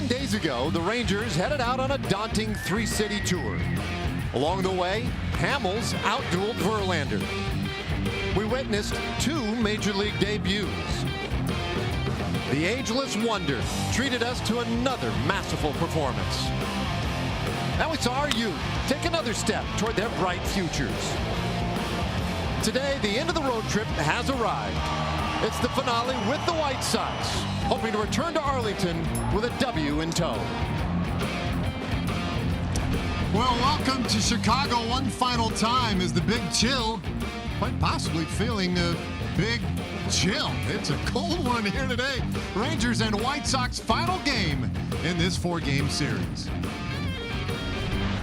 10 days ago, the Rangers headed out on a daunting three-city tour. Along the way, Hamels outdueled Verlander. We witnessed two Major League debuts. The ageless wonder treated us to another masterful performance. Now we saw our youth take another step toward their bright futures. Today, the end of the road trip has arrived. It's the finale with the White Sox, hoping to return to Arlington with a W in tow. Well, welcome to Chicago one final time as the big chill, quite possibly feeling a big chill. It's a cold one here today. Rangers and White Sox final game in this four-game series.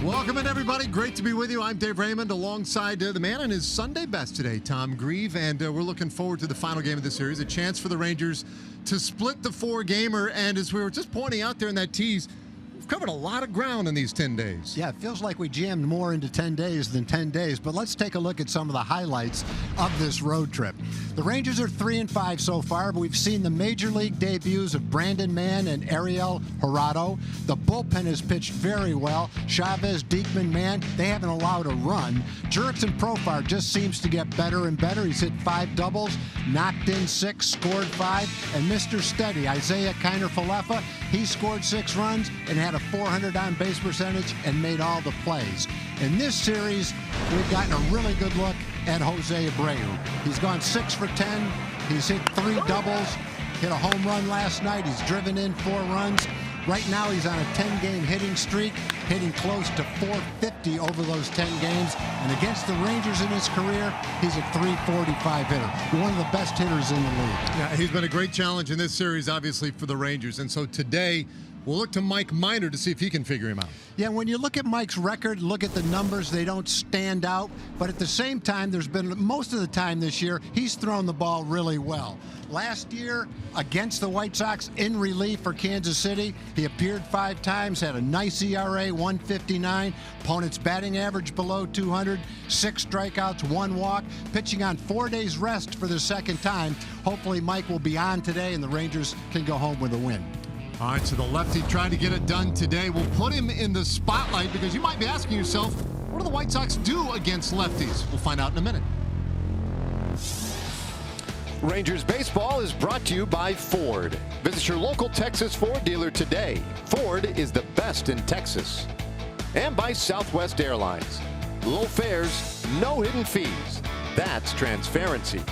Welcome in, everybody. Great to be with you. I'm Dave Raymond alongside the man on his Sunday best today, Tom Grieve, and we're looking forward to the final game of the series, a chance for the Rangers to split the four-gamer, and as we were just pointing out there in that tease, we've covered a lot of ground in these 10 days. Yeah, it feels like we jammed more into 10 days than 10 days, but let's take a look at some of the highlights of this road trip. The Rangers are 3-5 so far, but we've seen the Major League debuts of Brandon Mann and Ariel Jurado. The bullpen has pitched very well. Chavez, Diekman, Mann, they haven't allowed a run. Jurickson Profar just seems to get better and better. He's hit 5 doubles, knocked in 6, scored 5, and Mr. Steady, Isaiah Kiner-Falefa, he scored 6 runs and had a 400 on-base percentage and made all the plays. In this series, we've gotten a really good look at Jose Abreu. He's gone 6 for 10. He's hit 3 doubles, hit a home run last night. He's driven in 4 runs. Right now, he's on a 10-game hitting streak, hitting close to 450 over those 10 games. And against the Rangers in his career, he's a 345 hitter. One of the best hitters in the league. Yeah, he's been a great challenge in this series, obviously, for the Rangers. And so today, we'll look to Mike Minor to see if he can figure him out. Yeah, when you look at Mike's record, look at the numbers, they don't stand out. But at the same time, there's been most of the time this year, he's thrown the ball really well. Last year, against the White Sox, in relief for Kansas City, he appeared 5 times, had a nice ERA, 159. Opponent's batting average below 200, 6 strikeouts, 1 walk. Pitching on 4 days rest for the second time. Hopefully Mike will be on today and the Rangers can go home with a win. All right, so the lefty tried to get it done today. We'll put him in the spotlight because you might be asking yourself, what do the White Sox do against lefties? We'll find out in a minute. Rangers baseball is brought to you by Ford. Visit your local Texas Ford dealer today. Ford is the best in Texas. And by Southwest Airlines. Low fares, no hidden fees. That's transparency.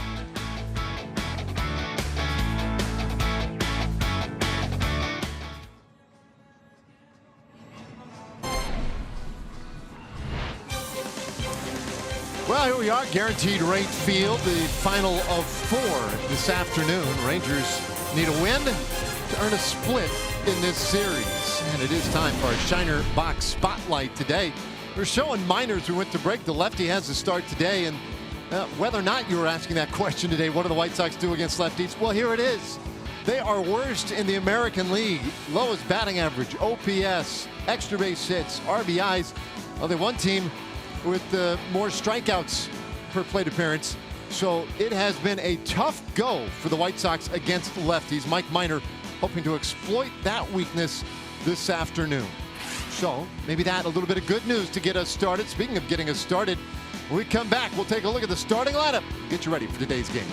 Well, here we are, guaranteed rate field, the final of 4 this afternoon. Rangers need a win to earn a split in this series. And it is time for our Shiner Box Spotlight today. We're showing Minors who went to break. The lefty has the start today. And whether or not you were asking that question today, what do the White Sox do against lefties? Well, here it is. They are worst in the American League. Lowest batting average, OPS, extra base hits, RBIs. Well, they one team with more strikeouts per plate appearance. So it has been a tough go for the White Sox against lefties. Mike Minor hoping to exploit that weakness this afternoon. So maybe that a little bit of good news to get us started. Speaking of getting us started, when we come back, we'll take a look at the starting lineup. Get you ready for today's game.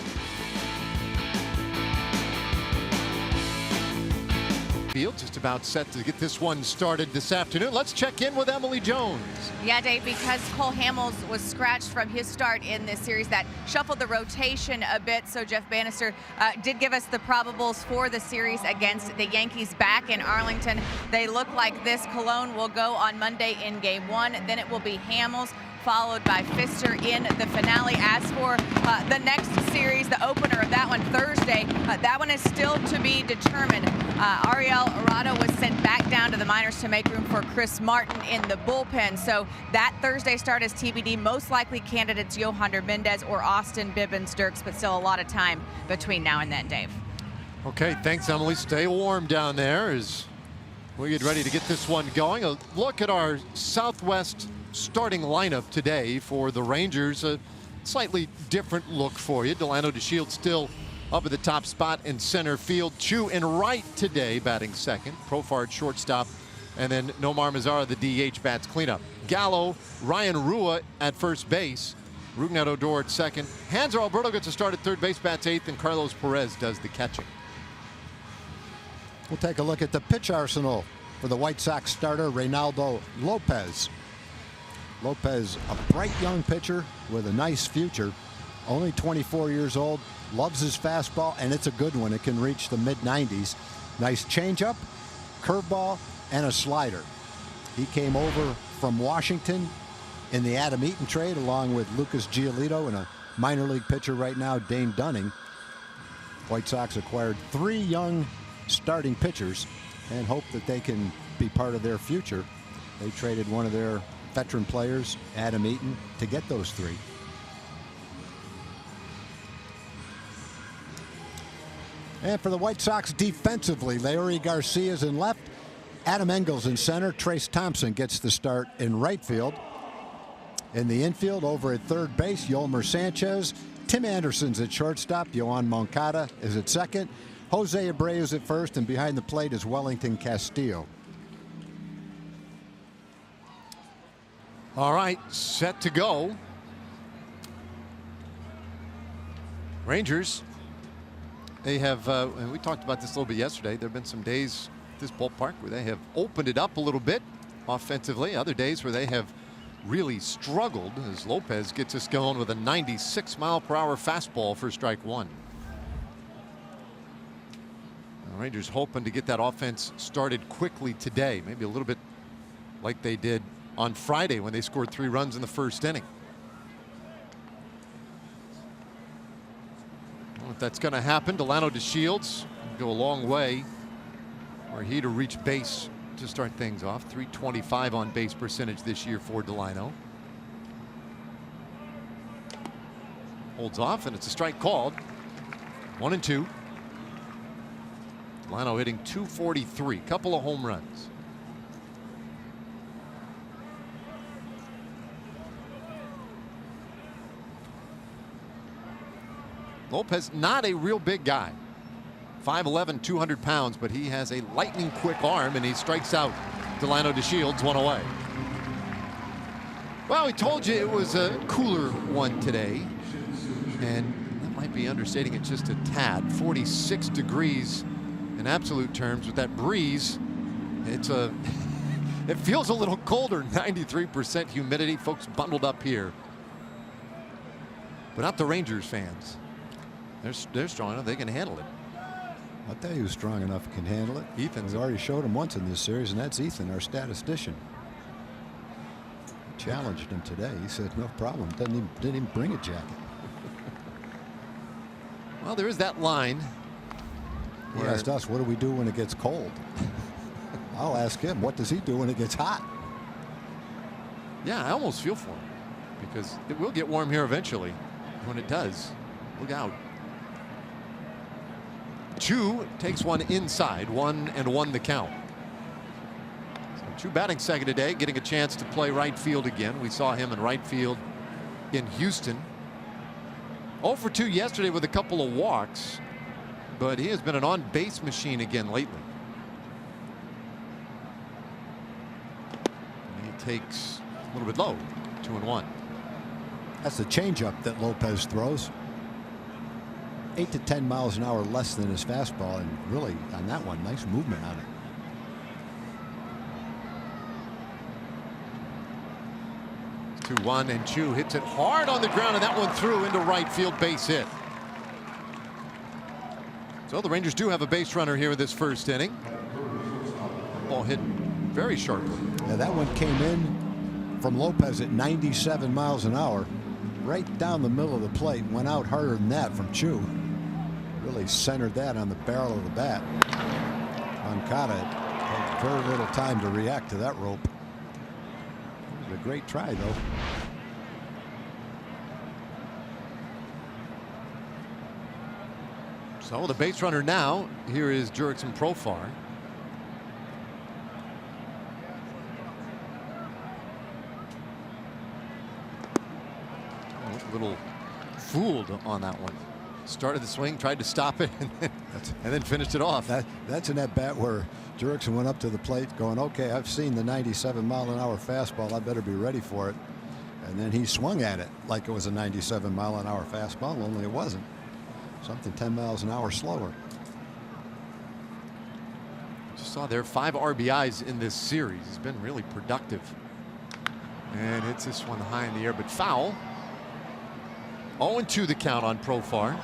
Field just about set to get this one started this afternoon. Let's check in with Emily Jones. Yeah, Dave, because Cole Hamels was scratched from his start in this series, that shuffled the rotation a bit. So Jeff Bannister did give us the probables for the series against the Yankees back in Arlington. They look like this. Cologne will go on Monday in Game 1. Then it will be Hamels, followed by Pfister in the finale. As for the next series, the opener of that one Thursday, that one is still to be determined. Ariel Jurado was sent back down to the minors to make room for Chris Martin in the bullpen. So that Thursday start is TBD. Most likely candidates Yohander Mendez or Austin Bibbins-Dirks, but still a lot of time between now and then, Dave. Okay, thanks, Emily. Stay warm down there as we get ready to get this one going. A look at our Southwest starting lineup today for the Rangers. A slightly different look for you. Delano DeShields still Up at the top spot in center field. Chu in right today, batting second. Profar at shortstop. And then Nomar Mazara, the DH, bats cleanup. Gallo, Ryan Rua at first base. Rougned Odor at second. Hanser Alberto gets a start at third base, bats eighth, and Carlos Perez does the catching. We'll take a look at the pitch arsenal for the White Sox starter, Reynaldo Lopez. Lopez, a bright young pitcher with a nice future. Only 24 years old, loves his fastball, and it's a good one. It can reach the mid-90s. Nice changeup, curveball, and a slider. He came over from Washington in the Adam Eaton trade along with Lucas Giolito and a minor league pitcher right now, Dane Dunning. White Sox acquired 3 young starting pitchers and hope that they can be part of their future. They traded one of their veteran players, Adam Eaton, to get those 3. And for the White Sox defensively, Leury Garcia's in left, Adam Engels in center, Trace Thompson gets the start in right field. In the infield, over at third base, Yolmer Sanchez, Tim Anderson's at shortstop, Yohan Moncada is at second, Jose Abreu's at first, and behind the plate is Wellington Castillo. All right, set to go. Rangers, they have, and we talked about this a little bit yesterday, there have been some days at this ballpark where they have opened it up a little bit offensively, other days where they have really struggled as Lopez gets us going with a 96-mile-per-hour fastball for strike 1. The Rangers hoping to get that offense started quickly today, maybe a little bit like they did on Friday when they scored 3 runs in the first inning. Well, if that's going to happen, Delano DeShields go a long way were he to reach base to start things off. .325 on base percentage this year for Delano. Holds off, and it's a strike called. 1-2. Delano hitting .243, couple of home runs. Lopez, not a real big guy. 5'11", 200 pounds, but he has a lightning quick arm, and he strikes out Delano DeShields, 1 away. Well, we told you it was a cooler one today, and that might be understating it just a tad. 46 degrees in absolute terms with that breeze. It's it feels a little colder. 93% humidity. Folks bundled up here, but not the Rangers fans. They're strong enough, they can handle it. I'll tell you who's strong enough can handle it. Ethan's. We've already showed him once in this series, and that's Ethan, our statistician. Challenged him today. He said no problem. Didn't even bring a jacket. Well, there is that line. He asked us, what do we do when it gets cold? I'll ask him, what does he do when it gets hot? Yeah, I almost feel for him, because it will get warm here eventually. When it does, look out. Chu takes one inside, 1-1 the count. So Chu batting second today, getting a chance to play right field again. We saw him in right field in Houston. 0 for 2 yesterday with a couple of walks, but he has been an on-base machine again lately. And he takes a little bit low, 2-1. That's the changeup that Lopez throws. 8 to 10 miles an hour less than his fastball, and really on that one, nice movement on it. 2-1, and Chu hits it hard on the ground, and that one through into right field, base hit. So the Rangers do have a base runner here in this first inning. Ball hit very sharply. Yeah, that one came in from Lopez at 97 miles an hour, right down the middle of the plate. Went out harder than that from Chu. Really centered that on the barrel of the bat. Moncada had very little time to react to that rope. It was a great try, though. So the base runner now, here is Jurickson Profar. A little fooled on that one. Started the swing, tried to stop it, and then finished it off. That's an at-bat where Jurickson went up to the plate going, okay, I've seen the 97-mile-an-hour fastball. I better be ready for it. And then he swung at it like it was a 97-mile-an-hour fastball, only it wasn't. Something 10 miles an hour slower. Just saw there 5 RBIs in this series. He's been really productive. And hits this one high in the air, but foul. 0-2 the count on Profar.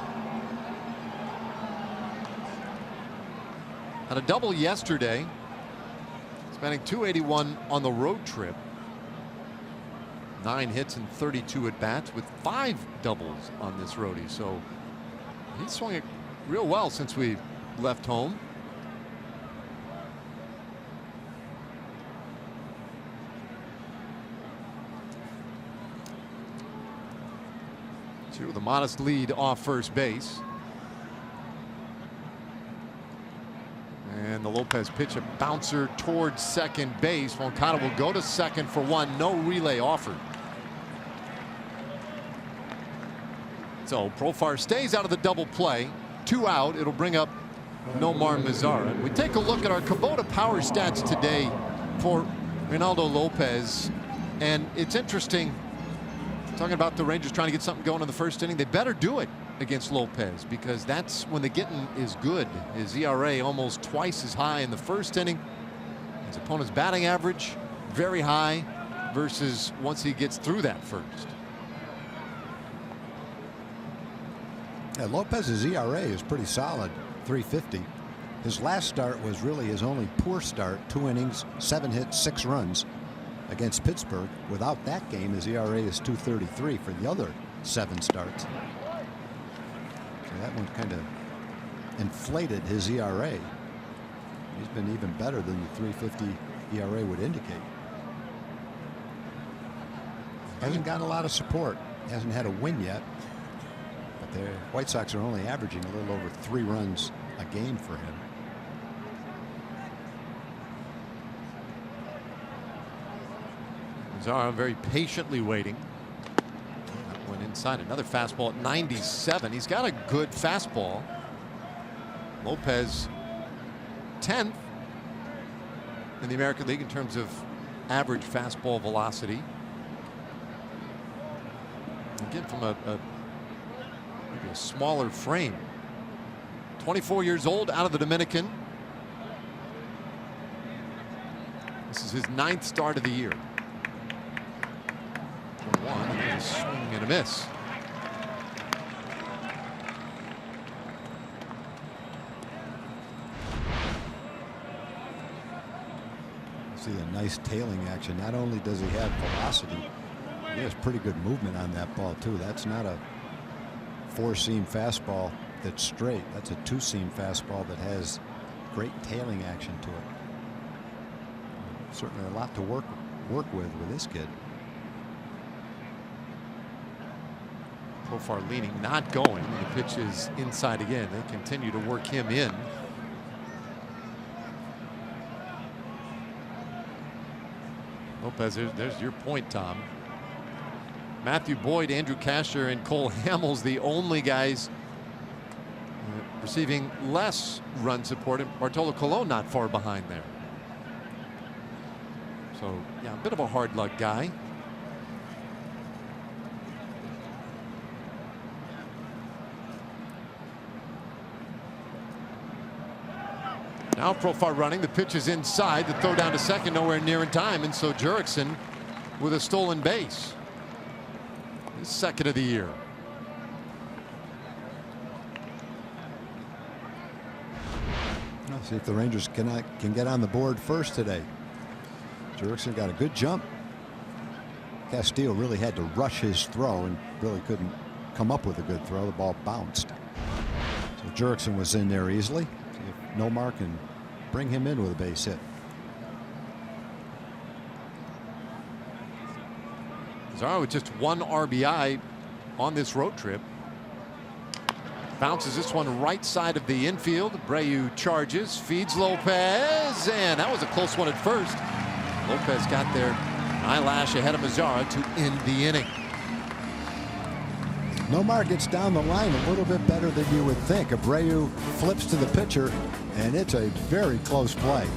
Had a double yesterday. Spending .281 on the road trip. 9 hits and 32 at bats with 5 doubles on this roadie. So he's swung it real well since we left home. With a modest lead off first base. And the Lopez pitch, a bouncer towards second base. Moncada will go to second for 1. No relay offered. So Profar stays out of the double play. 2 out. It'll bring up Nomar Mazara. We take a look at our Kubota power stats today for Reynaldo Lopez. And it's interesting. Talking about the Rangers trying to get something going in the first inning. They better do it against Lopez because that's when the getting is good. His ERA almost twice as high in the first inning. His opponent's batting average very high versus once he gets through that first. Yeah, Lopez's ERA is pretty solid, 3.50. His last start was really his only poor start. 2 innings, 7 hits, 6 runs. Against Pittsburgh. Without that game, his ERA is 2.33 for the other 7 starts. So that one kind of inflated his ERA. He's been even better than the 3.50 ERA would indicate. Hasn't gotten a lot of support. Hasn't had a win yet. But the White Sox are only averaging a little over 3 runs a game for him. Mazara very patiently waiting. That went inside. Another fastball at 97. He's got a good fastball. Lopez 10th in the American League in terms of average fastball velocity. Again, from maybe a smaller frame. 24 years old, out of the Dominican. This is his 9th start of the year. 1, and there's a swing and a miss. See a nice tailing action. Not only does he have velocity, he has pretty good movement on that ball too. That's not a 4-seam fastball that's straight. That's a 2-seam fastball that has great tailing action to it. Certainly a lot to work with this kid. Profar leaning, not going. The pitch is inside again. They continue to work him in. Lopez, there's your point, Tom. Matthew Boyd, Andrew Kasher, and Cole Hamels, the only guys receiving less run support, and Bartolo Colon not far behind there. So, yeah, a bit of a hard luck guy. Now Profar running. The pitch is inside. The throw down to second, nowhere near in time. And so Jurickson with a stolen base. His 2nd of the year. Let's see if the Rangers can get on the board first today. Jurickson got a good jump. Castillo really had to rush his throw and really couldn't come up with a good throw. The ball bounced. So Jurickson was in there easily. See if Nomar can bring him in with a base hit. Mazara with just 1 RBI on this road trip. Bounces this one right side of the infield. Abreu charges, feeds Lopez, and that was a close one at first. Lopez got there, eyelash ahead of Mazara to end the inning. Nomar gets down the line a little bit better than you would think. Abreu flips to the pitcher, and it's a very close play.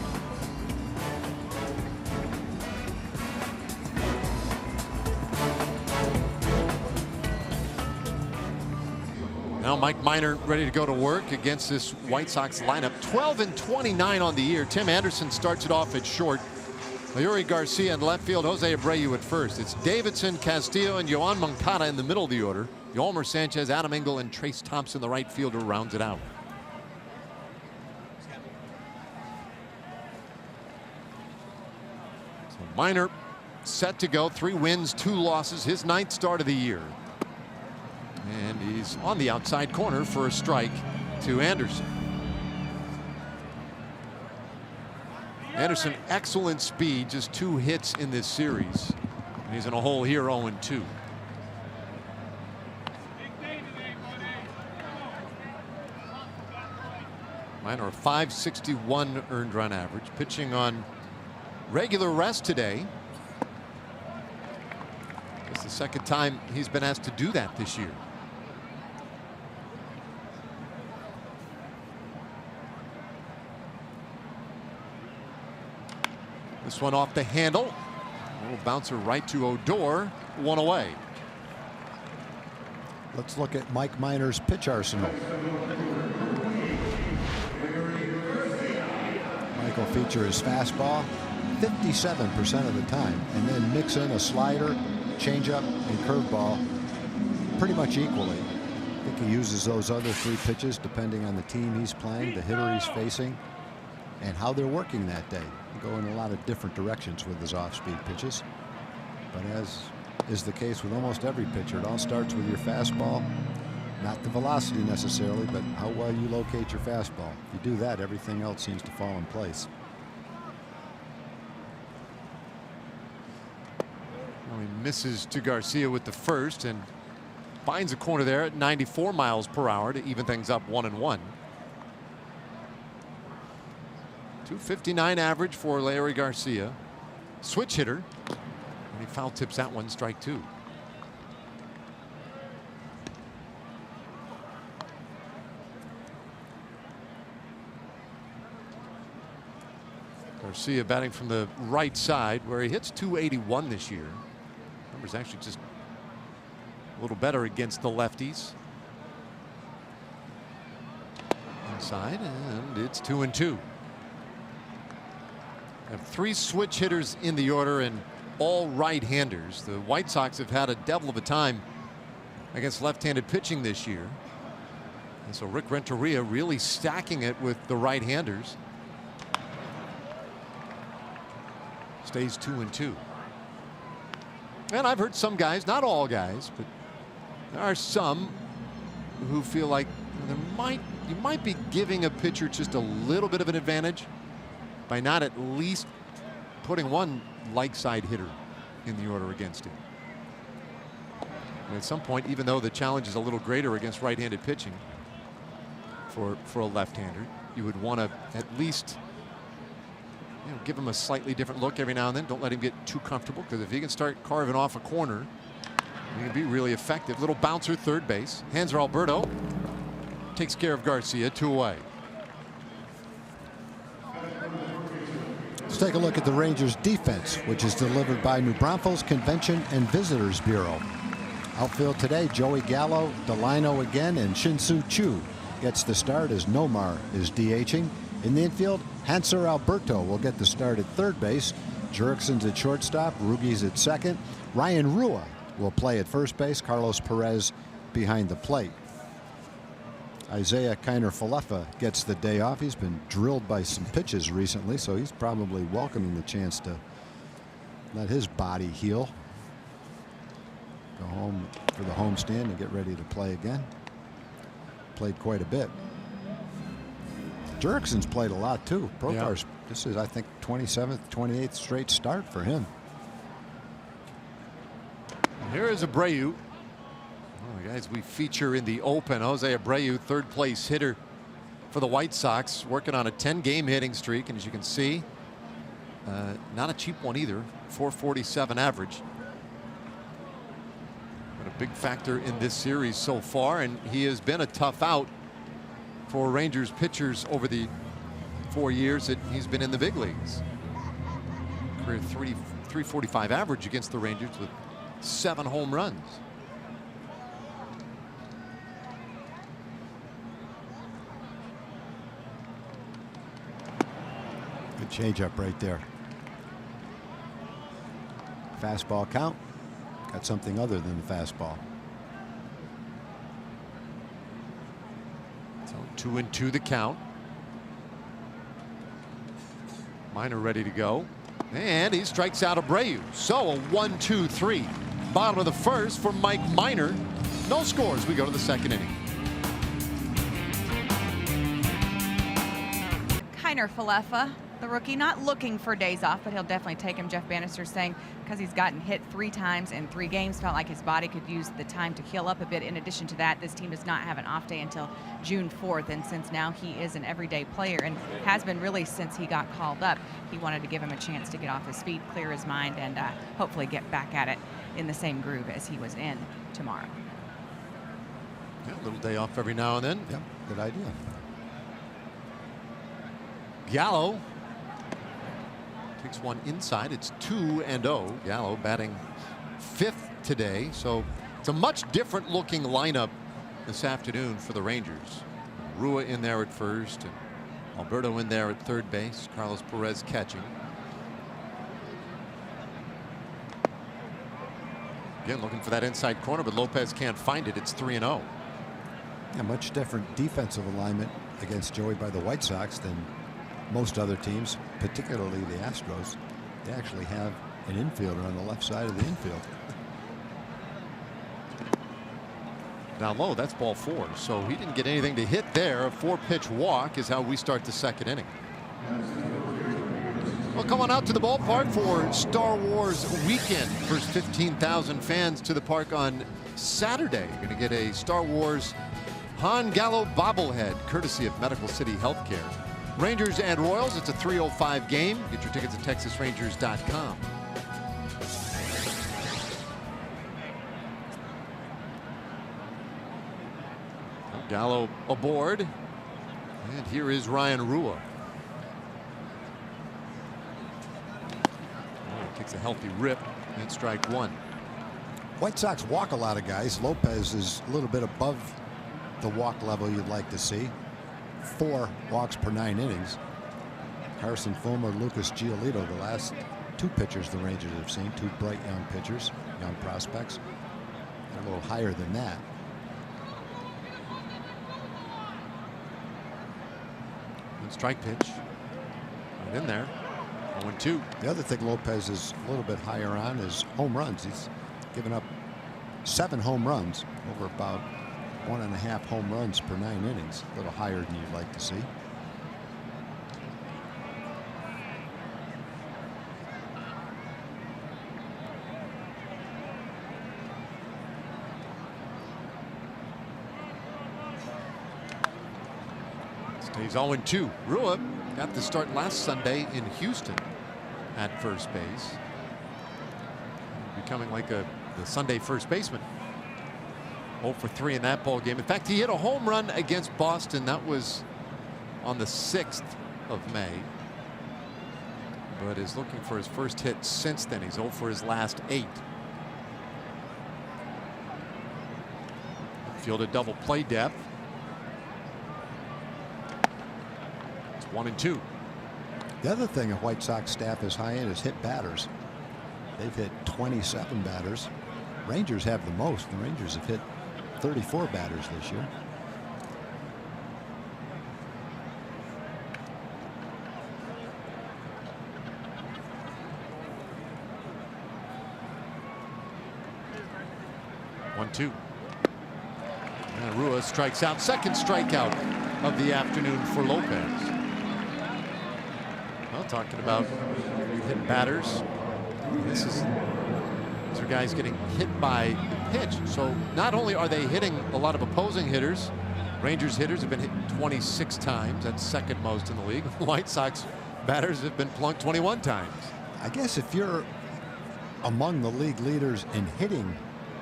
Now Mike Minor ready to go to work against this White Sox lineup. 12-29 on the year. Tim Anderson starts it off at short. Yuri Garcia in left field. Jose Abreu at first. It's Davidson, Castillo, and Yoan Moncada in the middle of the order. Yolmer Sanchez, Adam Engel, and Trace Thompson, the right fielder, rounds it out. So Minor set to go. 3 wins, 2 losses. His 9th start of the year. And he's on the outside corner for a strike to Anderson. Anderson, excellent speed, just 2 hits in this series. And he's in a hole here, 0-2. Minor, a .561 earned run average, pitching on regular rest today. It's the 2nd time he's been asked to do that this year. This one off the handle. Little bouncer right to Odor. 1 away. Let's look at Mike Minor's pitch arsenal. Mike will feature his fastball 57% of the time, and then mix in a slider, changeup, and curveball pretty much equally. I think he uses those other 3 pitches depending on the team he's playing, the hitter he's facing, and how they're working that day. Go in a lot of different directions with his off-speed pitches. But as is the case with almost every pitcher, it all starts with your fastball. Not the velocity necessarily, but how well you locate your fastball. If you do that, everything else seems to fall in place. Well, he misses to Garcia with the first and finds a corner there at 94 miles per hour to even things up 1-1. .259 average for Larry Garcia. Switch hitter. And he foul tips that one, strike 2. Garcia batting from the right side, where he hits .281 this year. Numbers actually just a little better against the lefties. Inside, and it's 2-2. Have 3 switch hitters in the order and all right-handers. The White Sox have had a devil of a time against left-handed pitching this year. And so Rick Renteria really stacking it with the right-handers. Stays 2-2. And I've heard some guys, not all guys, but there are some who feel like you might be giving a pitcher just a little bit of an advantage by not at least putting one like side hitter in the order against him. And at some point, even though the challenge is a little greater against right-handed pitching for a left-hander, you would want to at least give him a slightly different look every now and then. Don't let him get too comfortable, because if he can start carving off a corner, he can be really effective. Little bouncer third base. Hanser Alberto takes care of Garcia. 2 away. Let's take a look at the Rangers defense, which is delivered by New Braunfels Convention and Visitors Bureau. Outfield today, Joey Gallo, Delino again, and Shin-Soo Choo gets the start as Nomar is DHing. In the infield, Hanser Alberto will get the start at third base. Jurickson's at shortstop, Rugi's at second. Ryan Rua will play at first base, Carlos Perez behind the plate. Isaiah Kiner-Falefa gets the day off. He's been drilled by some pitches recently, so he's probably welcoming the chance to let his body heal. Go home for the homestand and get ready to play again. Played quite a bit. Jurickson's played a lot too. Prokar's, this is, I think, 27th, 28th straight start for him. Here is Abreu. Guys we feature in the open. Jose Abreu, third place hitter for the White Sox, working on a 10-game hitting streak, and as you can see, not a cheap one either. .447 average. But a big factor in this series so far, and he has been a tough out for Rangers pitchers over the 4 years that he's been in the big leagues. Career 345 average against the Rangers with 7 home runs. Good changeup right there. Fastball count. Got something other than the fastball. So 2-2 the count. Minor ready to go. And he strikes out Abreu. So a 1-2-3. Bottom of the first for Mike Minor. No scores. We go to the second inning. Kiner Falefa, the rookie, not looking for days off, but he'll definitely take him. Jeff Bannister saying because he's gotten hit 3 times in 3 games, felt like his body could use the time to heal up a bit. In addition to that, this team does not have an off day until June 4th, and since now he is an everyday player and has been really since he got called up, he wanted to give him a chance to get off his feet, clear his mind, and hopefully get back at it in the same groove as he was in tomorrow. Yeah, a little day off every now and then. Yep, good idea. Gallo takes one inside. It's 2-0. Gallo batting 5th today, so it's a much different looking lineup this afternoon for the Rangers. Rua in there at first, and Alberto in there at third base. Carlos Perez catching. Again, looking for that inside corner, but Lopez can't find it. It's 3-0. A much different defensive alignment against Joey by the White Sox than most other teams, particularly the Astros. They actually have an infielder on the left side of the infield. Down low, that's ball 4. So he didn't get anything to hit there. A 4-pitch walk is how we start the second inning. Well, come on out to the ballpark for Star Wars weekend. First 15,000 fans to the park on Saturday. You're going to get a Star Wars Han Gallo bobblehead, courtesy of Medical City Healthcare. Rangers and Royals, it's a 3:05 game. Get your tickets at TexasRangers.com. Gallo aboard. And here is Ryan Rua. Takes a healthy rip and strike 1. White Sox walk a lot of guys. Lopez is a little bit above the walk level you'd like to see. 4 walks per 9 innings. Carson Fulmer, Lucas Giolito, the last 2 pitchers the Rangers have seen, 2 bright young pitchers, young prospects. A little higher than that. Good strike pitch. Right in there. 0-2. The other thing Lopez is a little bit higher on is home runs. He's given up 7 home runs over about 1.5 home runs per 9 innings. A little higher than you'd like to see. Stays 0-2. Rua got the start last Sunday in Houston at first base. Becoming like the Sunday first baseman. 0 for 3 in that ball game. In fact, he hit a home run against Boston. That was on the 6th of May. But is looking for his first hit since then. He's 0 for his last 8. Fielded double play depth. It's 1-2. The other thing a White Sox staff is high in is hit batters. They've hit 27 batters. Rangers have the most. The Rangers have hit 34 batters this year. And Rua strikes out. Second strikeout of the afternoon for Lopez. Well, talking about hitting batters. These are guys getting hit by the pitch. So not only are they hitting a lot of opposing hitters, Rangers hitters have been hit 26 times. That's second most in the league. White Sox batters have been plunked 21 times. I guess if you're among the league leaders in hitting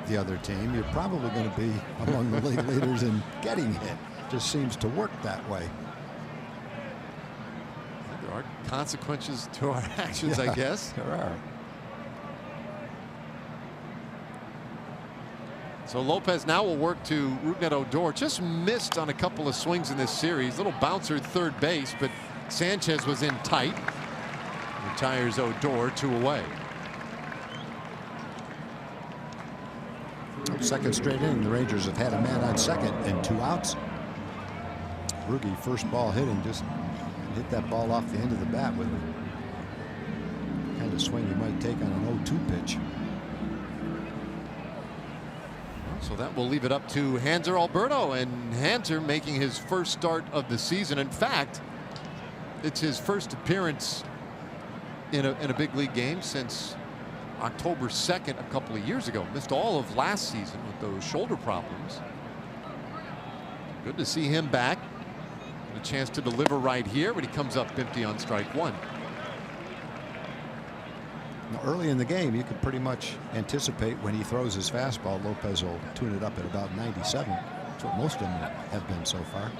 the other team, you're probably going to be among the league leaders in getting hit. Just seems to work that way. There are consequences to our actions, I guess. There are. So Lopez now will work to Rougned Odor. Just missed on a couple of swings in this series. Little bouncer at third base, but Sanchez was in tight. Retires Odor, 2 away. Second straight inning, the Rangers have had a man on second and 2 outs. Roogie first ball hitting, just hit that ball off the end of the bat with the kind of swing you might take on an 0-2 pitch. So that will leave it up to Hanser Alberto, and Hanser making his first start of the season. In fact, it's his first appearance in a big league game since October 2nd a couple of years ago. Missed all of last season with those shoulder problems. Good to see him back. A chance to deliver right here, but he comes up empty on strike 1. Now, early in the game, you could pretty much anticipate when he throws his fastball, Lopez will tune it up at about 97. That's what most of them have been so far.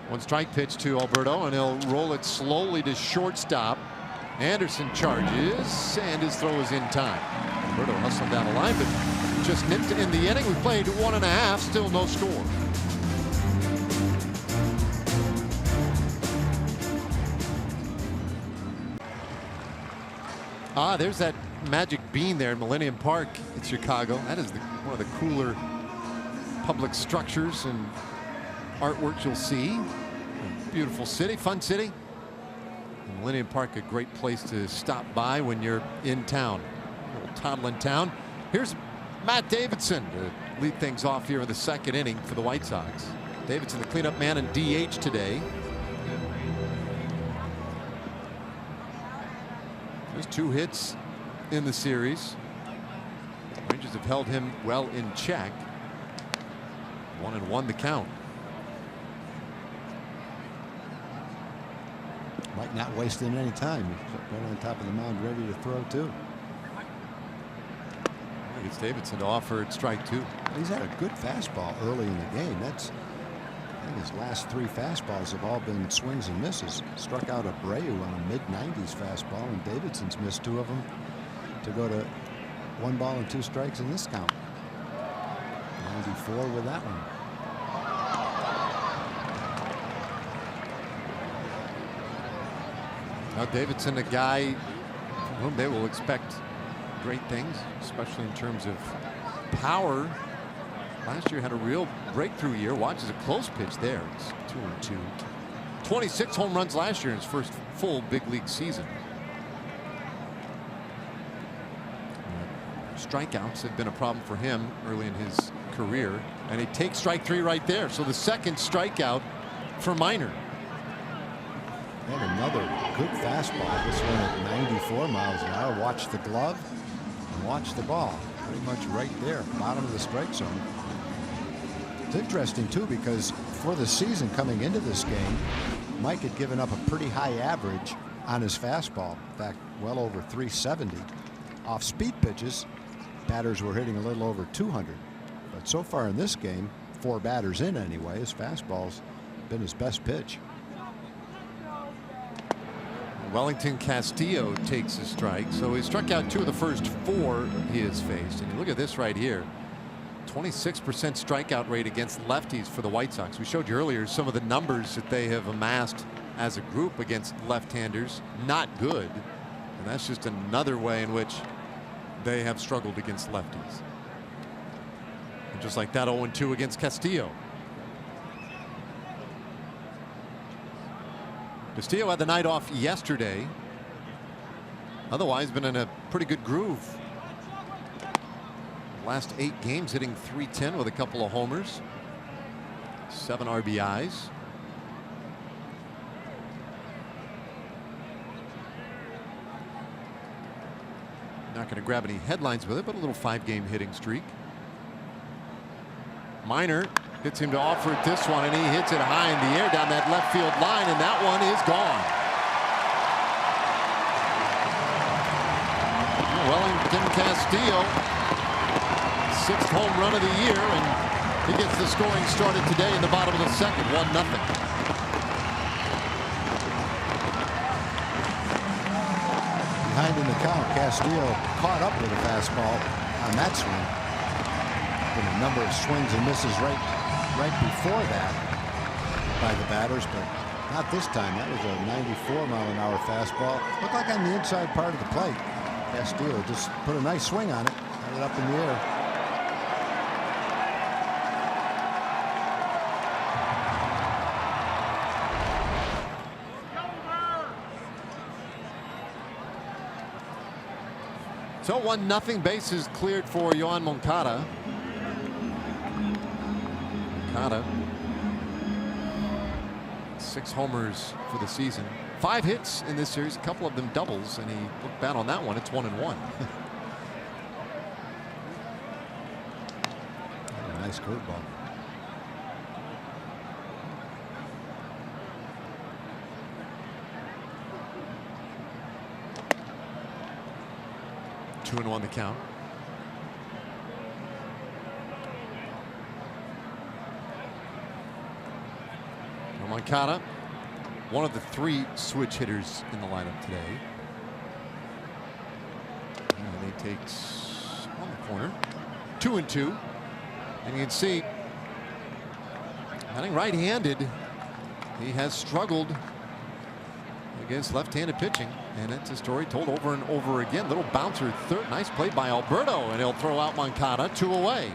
One strike pitch to Alberto, and he'll roll it slowly to shortstop. Anderson charges, and his throw is in time. Alberto hustled down the line, but just nipped in the inning. We played 1.5, still no score. There's that magic bean there in Millennium Park in Chicago. That is one of the cooler public structures and artworks you'll see. Beautiful city, fun city. And Millennium Park, a great place to stop by when you're in town. A little toddling town. Here's Matt Davidson to lead things off here in the second inning for the White Sox. Davidson, the cleanup man, in DH today. There's 2 hits in the series. Rangers have held him well in check. 1-1 the count. Mike not wasting any time. He's right on top of the mound, ready to throw too. It's Davidson to offer at strike 2. He's had a good fastball early in the game. I think his last 3 fastballs have all been swings and misses. Struck out Abreu on a mid-90s fastball, and Davidson's missed 2 of them to go to 1 ball and 2 strikes in this count. 94 with that one. Now Davidson, a guy from whom they will expect great things, especially in terms of power. Last year had a real breakthrough year. Watches a close pitch there. It's 2-2. 26 home runs last year in his first full big league season. Strikeouts have been a problem for him early in his career, and he takes strike 3 right there. So the second strikeout for Minor. And another good fastball. This one at 94 miles an hour. Watch the glove and watch the ball. Pretty much right there, bottom of the strike zone. It's interesting too, because for the season coming into this game, Mike had given up a pretty high average on his fastball. In fact, well over 370. Off speed pitches, batters were hitting a little over 200. But so far in this game, 4 batters in anyway, his fastball's been his best pitch. Wellington Castillo takes a strike, so he struck out 2 of the first 4 he has faced. And you look at this right here, 26% strikeout rate against lefties for the White Sox. We showed you earlier some of the numbers that they have amassed as a group against left-handers. Not good, and that's just another way in which they have struggled against lefties. And just like that, 0-2 against Castillo. Castillo had the night off yesterday. Otherwise been in a pretty good groove. Last 8 games hitting .310 with a couple of homers. 7 RBIs. Not going to grab any headlines with it, but a little 5-game hitting streak. Minor Gets him to offer it this one, and he hits it high in the air down that left field line, and that one is gone. Wellington Castillo, 6th home run of the year, and he gets the scoring started today in the bottom of the second, 1-0. Behind in the count, Castillo caught up with a fastball on that swing. Been a number of swings and misses right before that by the batters, but not this time. That was a 94-mile-an-hour fastball. Looked like on the inside part of the plate. Castillo just put a nice swing on it, had it up in the air. So 1-0, bases cleared for Yoan Moncada. Moncada, 6 homers for the season, 5 hits in this series, a couple of them doubles, and he looked bad on that one. It's 1-1. A nice curveball. Two and 1 the count. Moncada, one of the 3 switch hitters in the lineup today. And he takes on the corner. 2-2. And you can see, hitting right-handed, he has struggled against left-handed pitching, and it's a story told over and over again. Little bouncer third, nice play by Alberto, and he'll throw out Moncada, 2 away.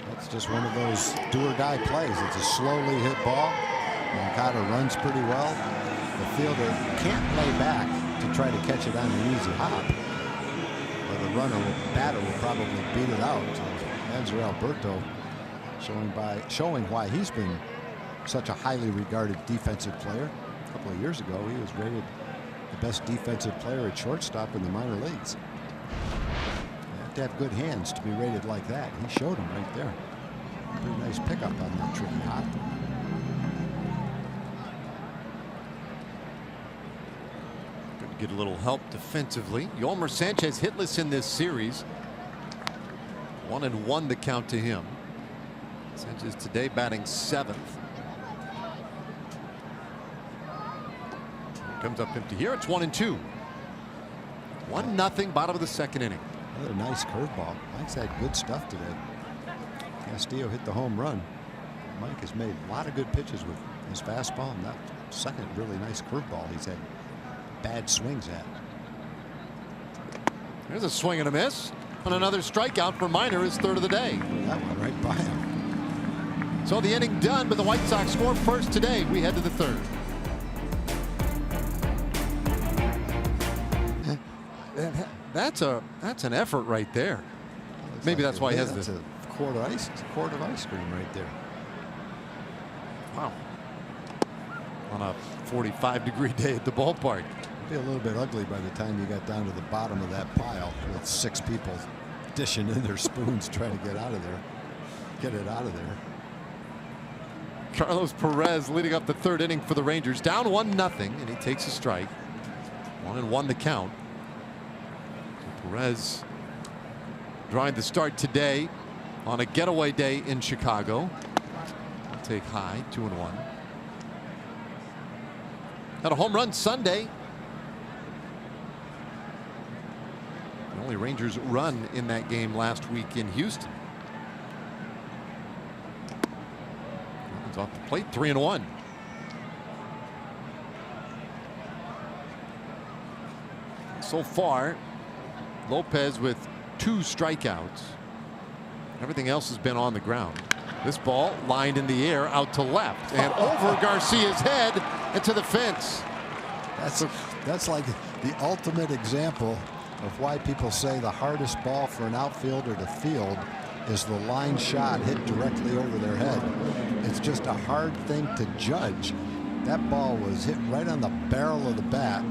That's just one of those do-or-die plays. It's a slowly hit ball. Moncada runs pretty well. The fielder can't lay back to try to catch it on an easy hop, but the batter will probably beat it out. So Answer Alberto showing why he's been such a highly regarded defensive player. A couple of years ago, he was rated the best defensive player at shortstop in the minor leagues. You have to have good hands to be rated like that. He showed him right there. Pretty nice pickup on that tricky hop. Good to get a little help defensively. Yolmer Sanchez hitless in this series. 1-1 the count to him. Sanchez today batting 7th. Comes up empty here. It's 1-2. 1-0 bottom of the second inning. Another nice curveball. Mike's had good stuff today. Castillo hit the home run. Mike has made a lot of good pitches with his fastball, and that second really nice curveball he's had bad swings at. There's a swing and a miss. And another strikeout for Minor, his 3rd of the day. That one right by him. So the inning done, but the White Sox score first today. We head to the 3rd. That's an effort right there. Maybe that's why he has this. A quart of ice. It's a quart of ice cream right there. Wow. On a 45-degree day at the ballpark. It'd be a little bit ugly by the time you got down to the bottom of that pile with 6 people dishing in their spoons trying to get out of there. Get it out of there. Carlos Perez leading up the 3rd inning for the Rangers, down 1-0, and he takes a strike. 1-1 the count. So Perez drawing the start today on a getaway day in Chicago. I'll take high, 2-1. Had a home run Sunday. The only Rangers run in that game last week in Houston. It's off the plate, 3-1. So far, Lopez with 2 strikeouts. Everything else has been on the ground. This ball lined in the air out to left and over Garcia's head and to the fence. That's like the ultimate example of why people say the hardest ball for an outfielder to field is the line shot hit directly over their head. It's just a hard thing to judge. That ball was hit right on the barrel of the bat,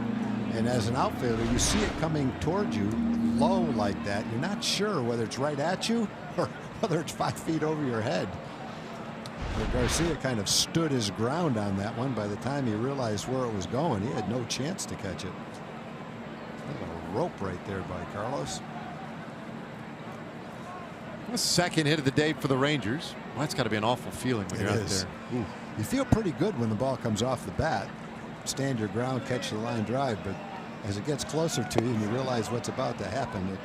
and as an outfielder you see it coming towards you low like that. You're not sure whether it's right at you or whether it's 5 feet over your head. But Garcia kind of stood his ground on that one. By the time he realized where it was going, he had no chance to catch it. A rope right there by Carlos. The second hit of the day for the Rangers. Well, that's got to be an awful feeling when you're out there. Ooh. You feel pretty good when the ball comes off the bat. Stand your ground, catch the line drive, but as it gets closer to you and you realize what's about to happen, a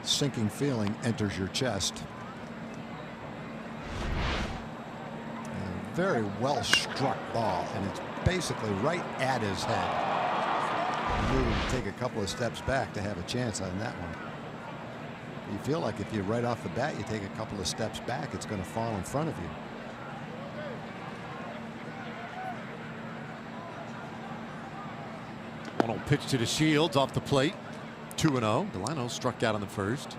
sinking feeling enters your chest. A very well struck ball, and it's basically right at his head. You need to take a couple of steps back to have a chance on that one. You feel like if you right off the bat you take a couple of steps back, it's going to fall in front of you. One pitch to the Shields off the plate. 2-0. Delano struck out on the first.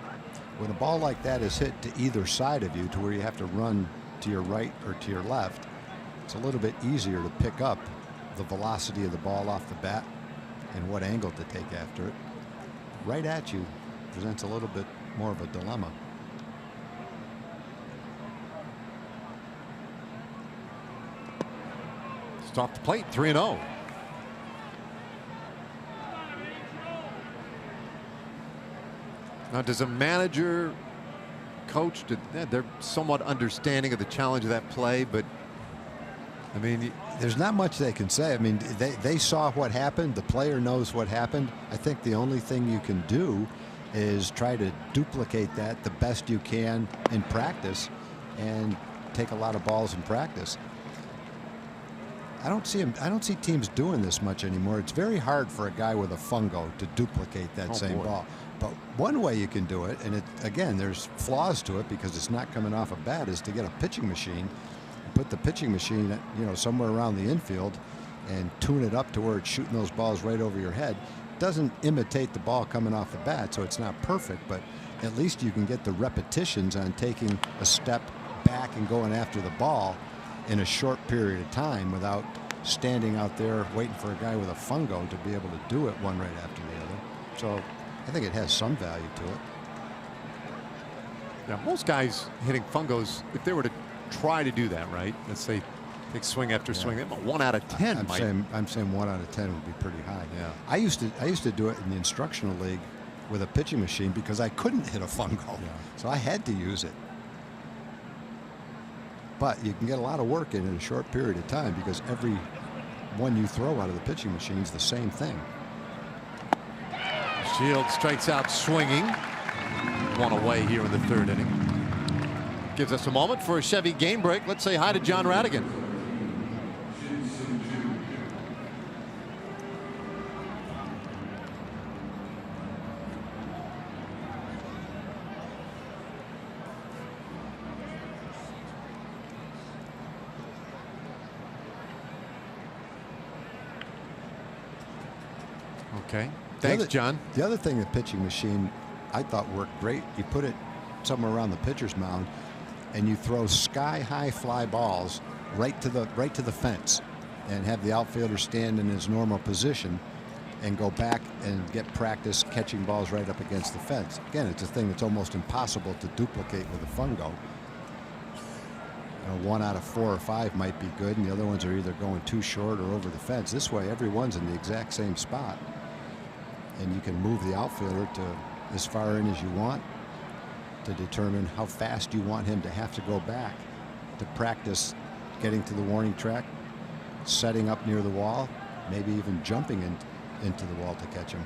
When a ball like that is hit to either side of you to where you have to run to your right or to your left, it's a little bit easier to pick up the velocity of the ball off the bat and what angle to take after it. Right at you presents a little bit more of a dilemma. Just off the plate. 3-0. Now, does a manager, coach, they're somewhat understanding of the challenge of that play, but I mean, there's not much they can say. I mean, they saw what happened. The player knows what happened. I think the only thing you can do is try to duplicate that the best you can in practice and take a lot of balls in practice. I don't see teams doing this much anymore. It's very hard for a guy with a fungo to duplicate that same ball. But one way you can do it, and again, there's flaws to it because it's not coming off a bat, is to get a pitching machine, put the pitching machine, somewhere around the infield, and tune it up to where it's shooting those balls right over your head. It doesn't imitate the ball coming off the bat, so it's not perfect, but at least you can get the repetitions on taking a step back and going after the ball in a short period of time without standing out there waiting for a guy with a fungo to be able to do it one right after the other. So I think it has some value to it. Yeah, most guys hitting fungos, if they were to try to do that, right? Let's say take swing after swing, 1 out of 10. I'm saying 1 out of 10 would be pretty high. Yeah. I used to do it in the instructional league with a pitching machine because I couldn't hit a fungo, so I had to use it. But you can get a lot of work in a short period of time because every one you throw out of the pitching machine is the same thing. Shields strikes out swinging. 1 away here in the 3rd inning. Gives us a moment for a Chevy game break. Let's say hi to John Radigan. Okay. Thanks, John. The other thing, the pitching machine, I thought worked great. You put it somewhere around the pitcher's mound, and you throw sky-high fly balls right to the fence, and have the outfielder stand in his normal position, and go back and get practice catching balls right up against the fence. Again, it's a thing that's almost impossible to duplicate with a fungo. 1 out of 4 or 5 might be good, and the other ones are either going too short or over the fence. This way, everyone's in the exact same spot, and you can move the outfielder to as far in as you want to determine how fast you want him to have to go back to practice getting to the warning track, setting up near the wall, maybe even jumping into the wall to catch him.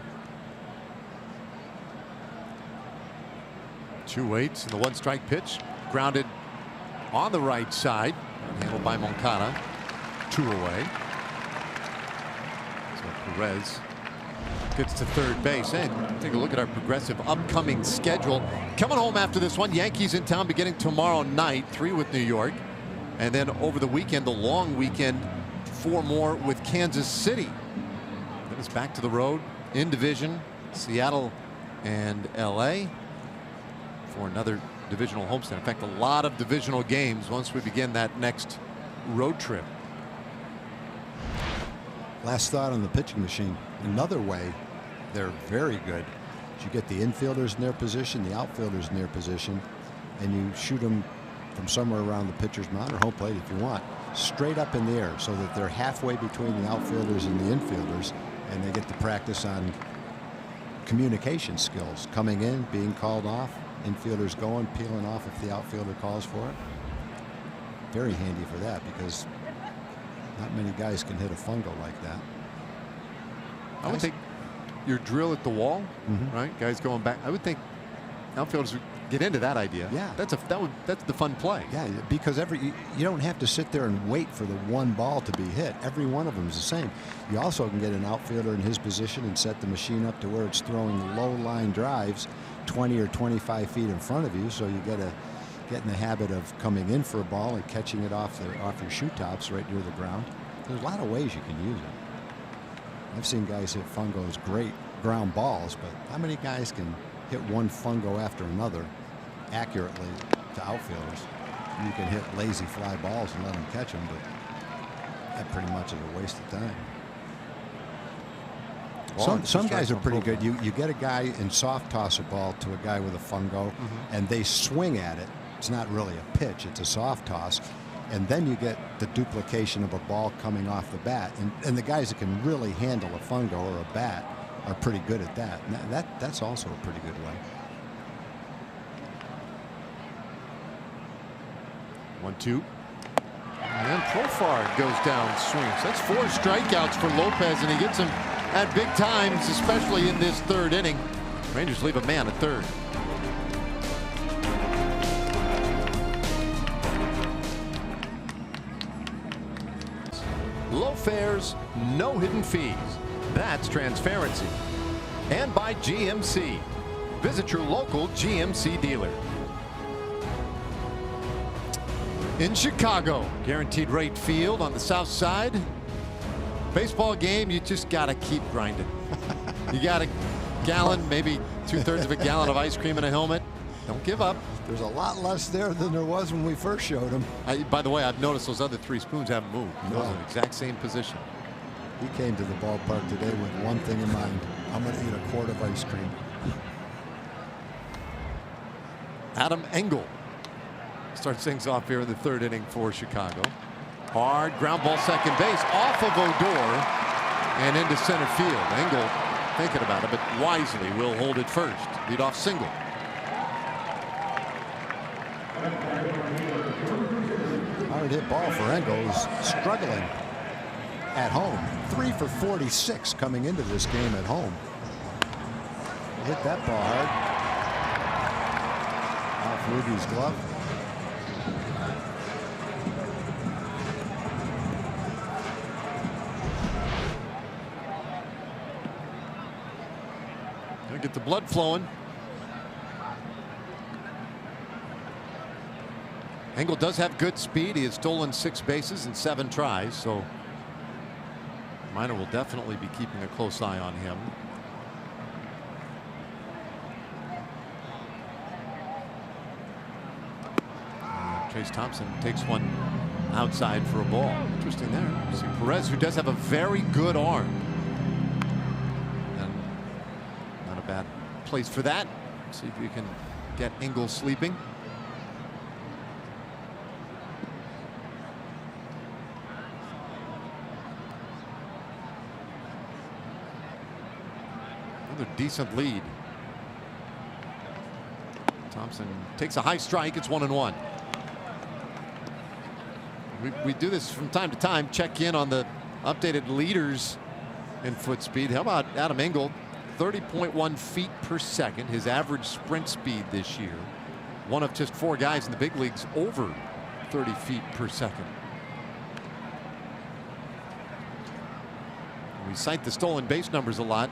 2-8 and the 1-strike pitch. Grounded on the right side. Handled by Moncada. 2 away. So Perez gets to 3rd base. And take a look at our progressive upcoming schedule. Coming home after this one, Yankees in town beginning tomorrow night, 3 with New York. And then over the weekend, the long weekend, 4 more with Kansas City. Then it's back to the road in division, Seattle and LA for another divisional homestand. In fact, a lot of divisional games once we begin that next road trip. Last thought on the pitching machine. Another way they're very good. You get the infielders in their position, the outfielders in their position, and you shoot them from somewhere around the pitcher's mound or home plate if you want, straight up in the air so that they're halfway between the outfielders and the infielders, and they get to practice on communication skills, coming in, being called off, infielders going, peeling off if the outfielder calls for it. Very handy for that because not many guys can hit a fungo like that. I would think your drill at the wall, right? Guys going back. I would think outfielders would get into that idea. Yeah, that's the fun play. Yeah, because you don't have to sit there and wait for the one ball to be hit. Every one of them is the same. You also can get an outfielder in his position and set the machine up to where it's throwing low line drives 20 or 25 feet in front of you, so you get in the habit of coming in for a ball and catching it off your shoe tops right near the ground. There's a lot of ways you can use it. I've seen guys hit fungos, great ground balls, but how many guys can hit one fungo after another accurately to outfielders? You can hit lazy fly balls and let them catch them, but that pretty much is a waste of time. Some guys are pretty good. You get a guy and soft toss a ball to a guy with a fungo, and they swing at it. It's not really a pitch, it's a soft toss. And then you get the duplication of a ball coming off the bat. And the guys that can really handle a fungo or a bat are pretty good at that. And that's also a pretty good way. 1-2. And Profar goes down, swings. That's 4 strikeouts for Lopez, and he gets him at big times, especially in this third inning. Rangers leave a man at third. Low fares, no hidden fees. That's transparency. And by GMC. Visit your local GMC dealer. In Chicago, guaranteed rate field on the south side. Baseball game, you just got to keep grinding. You got a gallon, maybe 2/3 of a gallon of ice cream in a helmet. Don't give up. There's a lot less there than there was when we first showed them. By the way, I've noticed those other 3 spoons haven't moved. Those are in the exact same position. He came to the ballpark today with one thing in mind. I'm going to eat a quart of ice cream. Adam Engel starts things off here in the third inning for Chicago. Hard ground ball, second base, off of Odor and into center field. Engel thinking about it, but wisely will hold it first. Leadoff single. Hard hit ball for Engel, is struggling at home. 3 for 46 coming into this game at home. Hit that ball hard. Off Ruby's glove. Gonna get the blood flowing. Engel does have good speed. He has stolen 6 bases in 7 tries, so Minor will definitely be keeping a close eye on him. Chase Thompson takes one outside for a ball. Interesting there. You see Perez, who does have a very good arm. And not a bad place for that. See if we can get Engel sleeping. Another decent lead. Thompson takes a high strike. It's 1-1. We do this from time to time. Check in on the updated leaders in foot speed. How about Adam Engel? 30.1 feet per second. His average sprint speed this year. One of just 4 guys in the big leagues over 30 feet per second. We cite the stolen base numbers a lot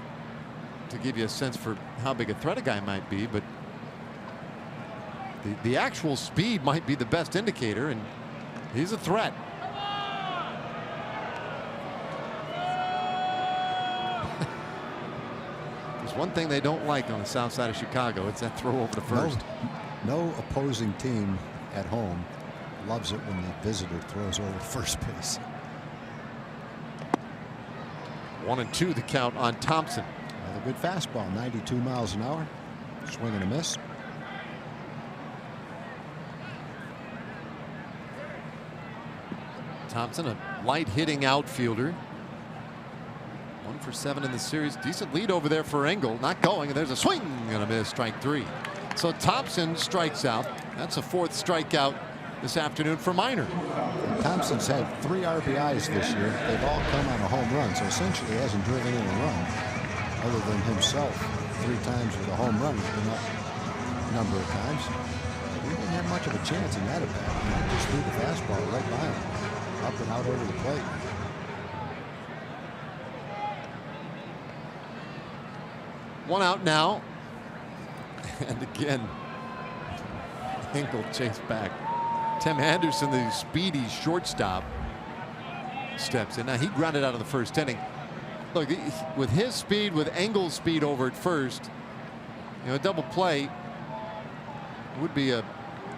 to give you a sense for how big a threat a guy might be, but the actual speed might be the best indicator, and he's a threat. There's one thing they don't like on the south side of Chicago. It's that throw over to first. No opposing team at home loves it when the visitor throws over first base. 1-2 the count on Thompson. A good fastball, 92 miles an hour. Swing and a miss. Thompson, a light hitting outfielder. 1 for 7 in the series. Decent lead over there for Engel. Not going, and there's a swing and a miss, strike 3. So Thompson strikes out. That's a 4th strikeout this afternoon for Minor. Thompson's had 3 RBIs this year. They've all come on a home run, so essentially he hasn't driven in a run other than himself 3 times with a home run. He's been up a number of times. He didn't have much of a chance in that at bat. He just threw the fastball right by him, up and out over the plate. One out now. And again, Engel chased back. Tim Anderson, the speedy shortstop, steps in. Now he grounded out in the first inning. Look, with his speed, with Engel's speed over at first, you know, a double play would be a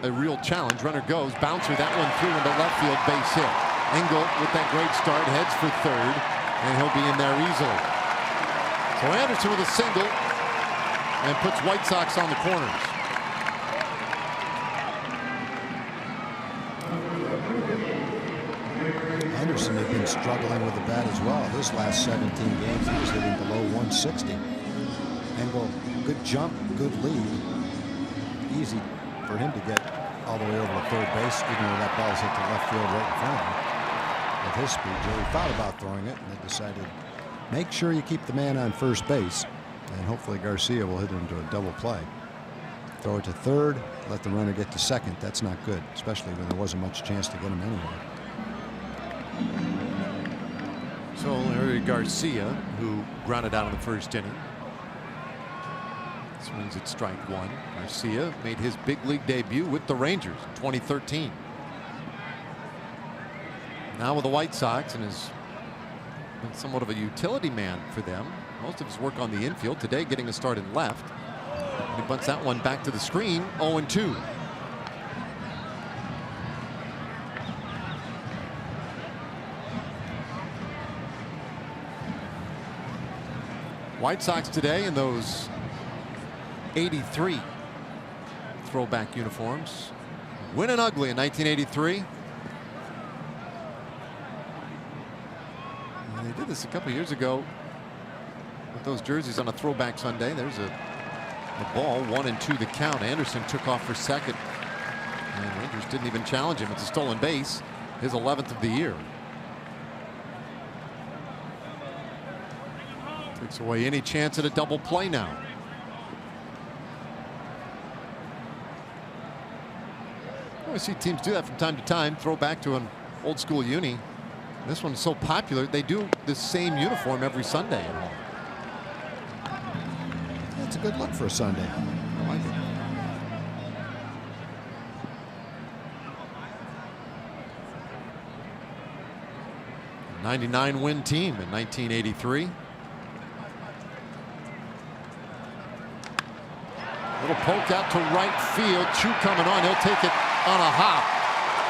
real challenge. Runner goes, bouncer, that one through into left field, base hit. Engel with that great start heads for 3rd, and he'll be in there easily. So Anderson with a single and puts White Sox on the corners. Anderson had been struggling with the bat as well. His last 17 games, he was hitting below 160. Engel, good jump, good lead. Easy for him to get all the way over to 3rd base, even though that ball's hit to left field right in front of him. With his speed, Joey thought about throwing it, and they decided, make sure you keep the man on first base, and hopefully Garcia will hit into a double play. Throw it to 3rd, let the runner get to 2nd. That's not good, especially when there wasn't much chance to get him anywhere. So Larry Garcia, who grounded out in the first inning, swings at strike 1. Garcia made his big league debut with the Rangers in 2013. Now with the White Sox, and has been somewhat of a utility man for them. Most of his work on the infield. Today getting a start in left. And he bunts that one back to the screen. 0-2. White Sox today in those 83 throwback uniforms. Winning ugly in 1983. And they did this a couple years ago with those jerseys on a throwback Sunday. There's a ball, 1-2 the count. Anderson took off for 2nd. And Rangers didn't even challenge him. It's a stolen base, his 11th of the year. Takes away any chance at a double play now. I see teams do that from time to time. Throw back to an old school uni. This one's so popular, they do the same uniform every Sunday at home. That's a good look for a Sunday. I like it. '99 win team in 1983. Little poke out to right field. Chu coming on. He'll take it on a hop.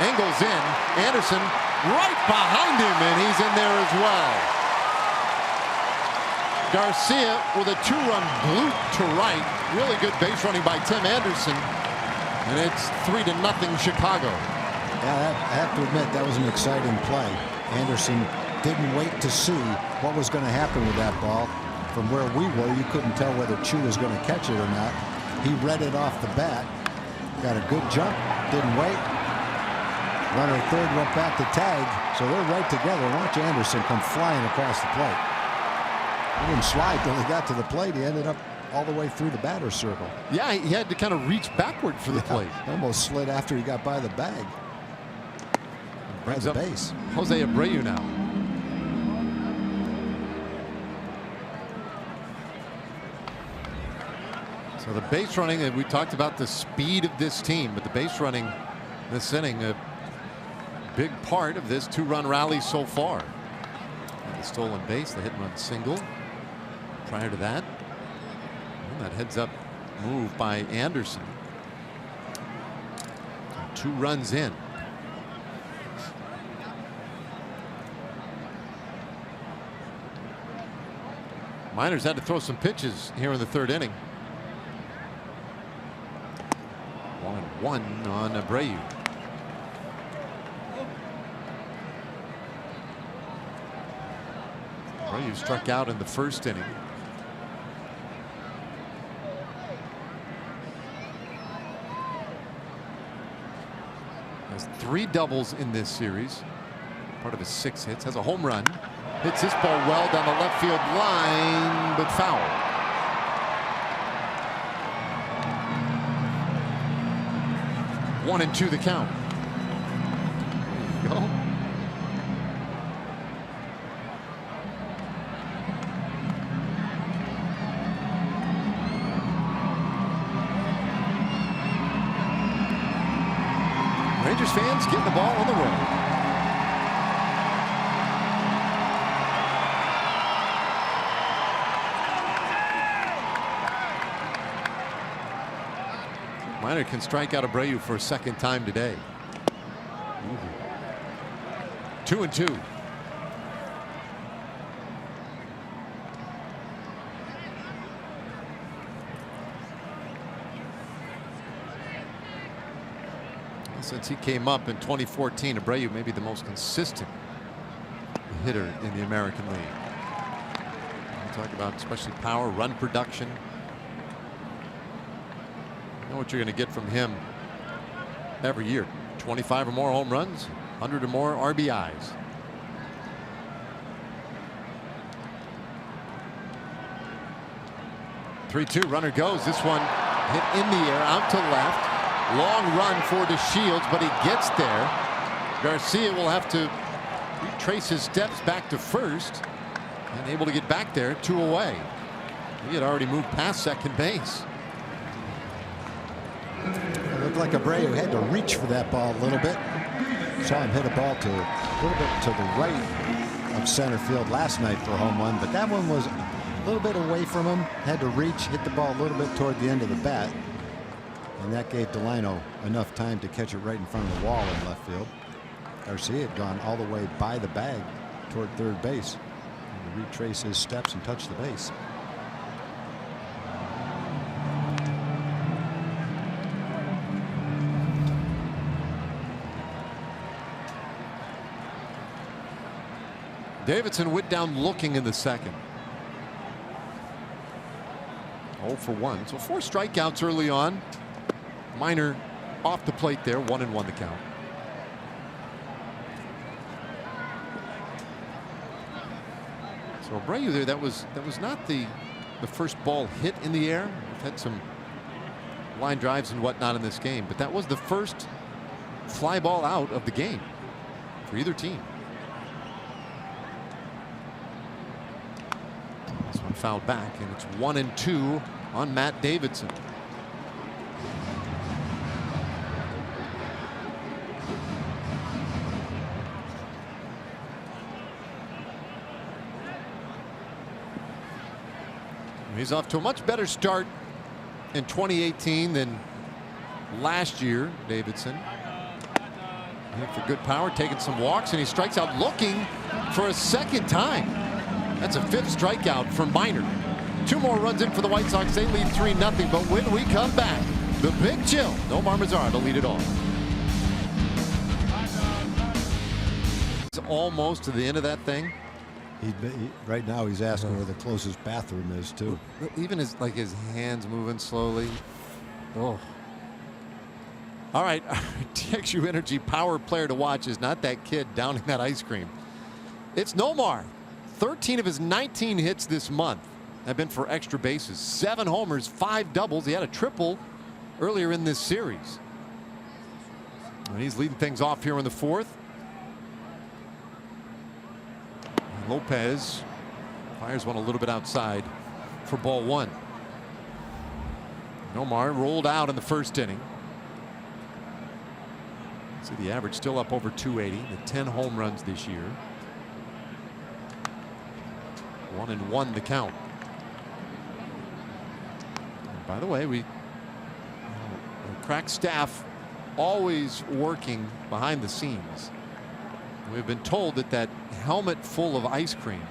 Engel's in. Anderson right behind him, and he's in there as well. Garcia with a 2-run bloop to right. Really good base running by Tim Anderson. And it's 3-0 Chicago. Yeah, I have to admit that was an exciting play. Anderson didn't wait to see what was going to happen with that ball. From where we were, you couldn't tell whether Chu was going to catch it or not. He read it off the bat. Got a good jump. Didn't wait. Runner 3rd went back to tag. So they're right together. Watch Anderson come flying across the plate. He didn't slide till he got to the plate. He ended up all the way through the batter's circle. Yeah, he had to kind of reach backward for the plate. Almost slid after he got by the bag. By the base. Jose Abreu now. So the base running, we talked about the speed of this team, but the base running this inning, a big part of this 2-run rally so far. And the stolen base, the hit and run single. Prior to that, and that heads up move by Anderson. 2 runs in. Miners had to throw some pitches here in the 3rd inning. 1-1 on Abreu. Abreu struck out in the first inning. Has 3 doubles in this series. Part of his 6 hits. Has a home run. Hits this ball well down the left field line, but foul. 1-2 the count. There you go. Rangers fans getting the ball on the road. Minor can strike out Abreu for a second time today. 2-2. Since he came up in 2014, Abreu may be the most consistent hitter in the American League. We talk about especially power, run production. You know what you're going to get from him every year. 25 or more home runs, 100 or more RBIs. (3-2) runner goes. This one hit in the air out to left. Long run for DeShields, but he gets there. Garcia will have to retrace his steps back to first and able to get back there. 2 away. He had already moved past second base. It looked like Abreu had to reach for that ball a little bit. Saw him hit a ball to a little bit to the right of center field last night for a home run, but that one was a little bit away from him. Had to reach, hit the ball a little bit toward the end of the bat. And that gave Delino enough time to catch it right in front of the wall in left field. Garcia had gone all the way by the bag toward third base and to retrace his steps and touch the base. Davidson went down looking in the second. 0 for 1. So 4 strikeouts early on. Minor off the plate there. 1-1 the count. So Abreu there, that was not the first ball hit in the air. We've had some line drives and whatnot in this game, but that was the first fly ball out of the game for either team. This one fouled back, and it's 1-2 on Matt Davidson. He's off to a much better start in 2018 than last year, Davidson. Hit for good power, taking some walks, and he strikes out looking for a second time. That's a 5th strikeout for Minor. 2 more runs in for the White Sox. They lead 3-0, but when we come back, the big chill. Nomar Mazara to lead it off. It's almost to the end of that thing. Right now he's asking where the closest bathroom is too. Even his hands moving slowly. Oh. All right, TXU Energy power player to watch is not that kid downing that ice cream. It's Nomar. 13 of his 19 hits this month have been for extra bases. 7 homers, 5 doubles. He had a triple earlier in this series. And he's leading things off here in the 4th. Lopez fires one a little bit outside for ball 1. Nomar rolled out in the first inning. See the average still up over 280. The 10 home runs this year. 1-1 the count. And by the way, the crack staff always working behind the scenes. We've been told that helmet full of ice cream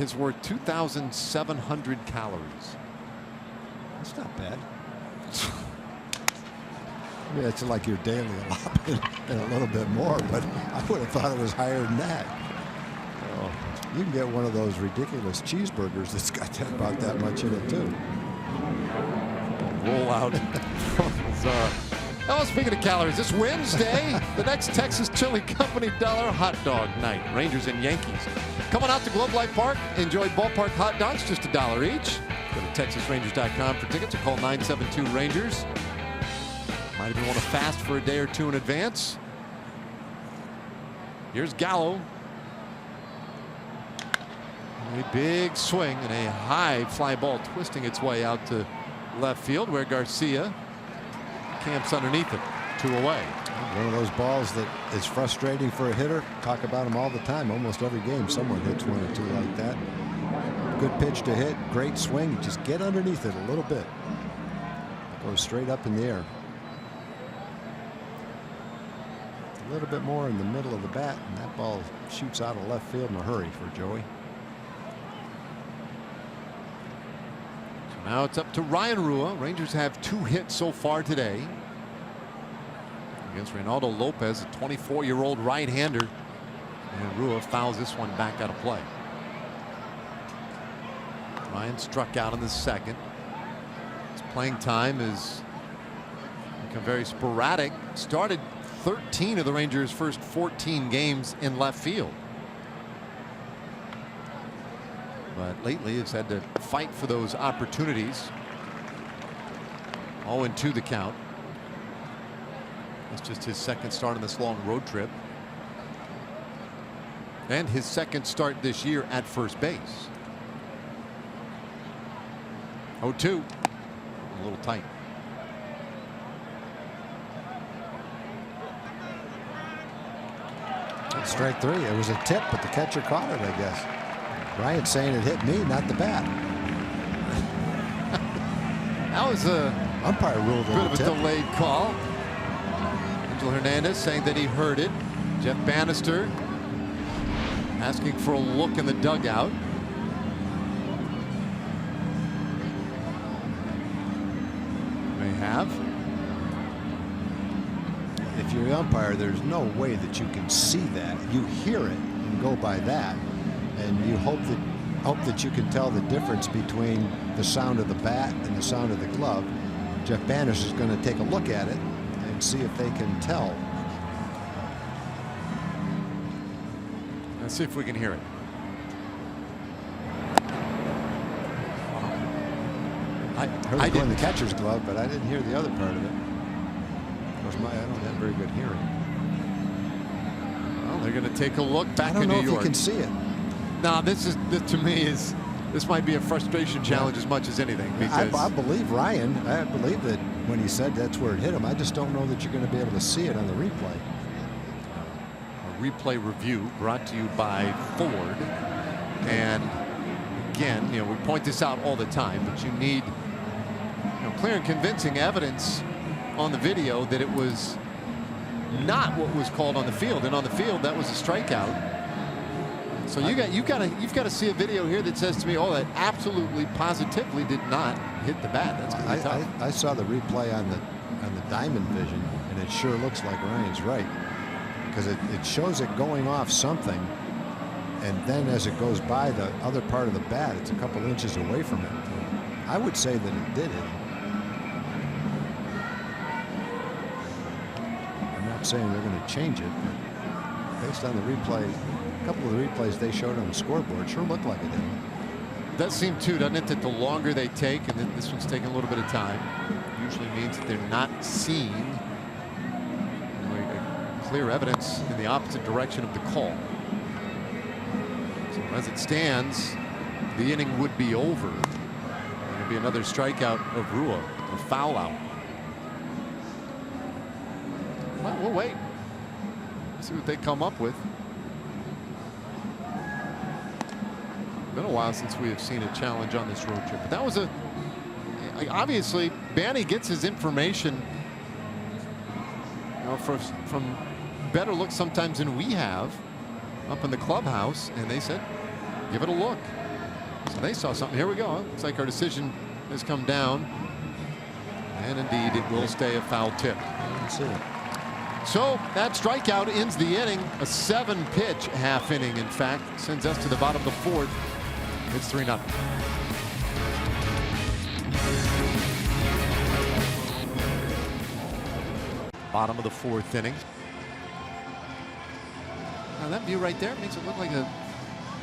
is worth 2,700 calories. That's not bad. I mean, it's like your daily allotment and a little bit more, but I would have thought it was higher than that. Oh, you can get one of those ridiculous cheeseburgers that's got about that much in it too. Roll out. Oh, speaking of calories, this Wednesday, the next Texas Chili Company dollar hot dog night. Rangers and Yankees. Coming out to Globe Life Park. Enjoy ballpark hot dogs, just $1 each. Go to TexasRangers.com for tickets or call 972-RANGERS. Might even want to fast for a day or two in advance. Here's Gallo. A big swing and a high fly ball twisting its way out to left field where Garcia camps underneath it. 2 away. One of those balls that is frustrating for a hitter. Talk about them all the time. Almost every game someone hits 1 or 2 like that. Good pitch to hit. Great swing. Just get underneath it a little bit. Goes straight up in the air. A little bit more in the middle of the bat, and that ball shoots out of left field in a hurry for Joey. So now it's up to Ryan Rua. Rangers have 2 hits so far today against Reynaldo Lopez, a 24-year-old right-hander, and Rua fouls this one back out of play. Ryan struck out in the second. His playing time has become very sporadic. Started 13 of the Rangers' first 14 games in left field. But lately it's had to fight for those opportunities. 0-2 the count. It's just his second start on this long road trip. And his second start this year at first base. 0-2. A little tight. Strike 3. It was a tip, but the catcher caught it, I guess. Ryan's saying it hit me, not the bat. That was a umpire ruled bit of a tip. delayed call. Angel Hernandez saying that he heard it. Jeff Bannister asking for a look in the dugout. May have. If you're the umpire, there's no way that you can see that. You hear it and go by that, and you hope that you can tell the difference between the sound of the bat and the sound of the glove. Jeff Bannister is going to take a look at it and see if they can tell. Let's see if we can hear it. I heard the catcher's glove, but I didn't hear the other part of it. I don't have very good hearing. Well, they're going to take a look back in New York. I don't know if you can see it. No, this to me this might be a frustration challenge as much as anything. Because I believe Ryan. I believe that when he said that's where it hit him. I just don't know that you're going to be able to see it on the replay. A replay review brought to you by Ford. And again, we point this out all the time, but you need clear and convincing evidence on the video that it was not what was called on the field, and on the field that was a strikeout. So you've got to see a video here that says to me, oh, that absolutely positively did not hit the bat. That's gonna be tough. I saw the replay on the diamond vision, and it sure looks like Ryan's right, because it shows it going off something, and then as it goes by the other part of the bat, it's a couple inches away from it. I would say that it did it. Saying they're going to change it, but based on the replay, a couple of the replays they showed on the scoreboard sure looked like it did. It does seem too, doesn't it, that the longer they take, and this one's taking a little bit of time, usually means that they're not seeing clear evidence in the opposite direction of the call. So as it stands, the inning would be over. There'd be another strikeout of Rua, a foul out. Well, we'll wait. See what they come up with. Been a while since we have seen a challenge on this road trip, but that was obviously Banny gets his information from better looks sometimes than we have up in the clubhouse, and they said give it a look. So they saw something. Here we go. Looks like our decision has come down, and indeed it will stay a foul tip. I didn't see it. So that strikeout ends the inning. A 7-pitch half inning, in fact, sends us to the bottom of the fourth. It's 3-0. Bottom of the fourth inning. Now that view right there makes it look like a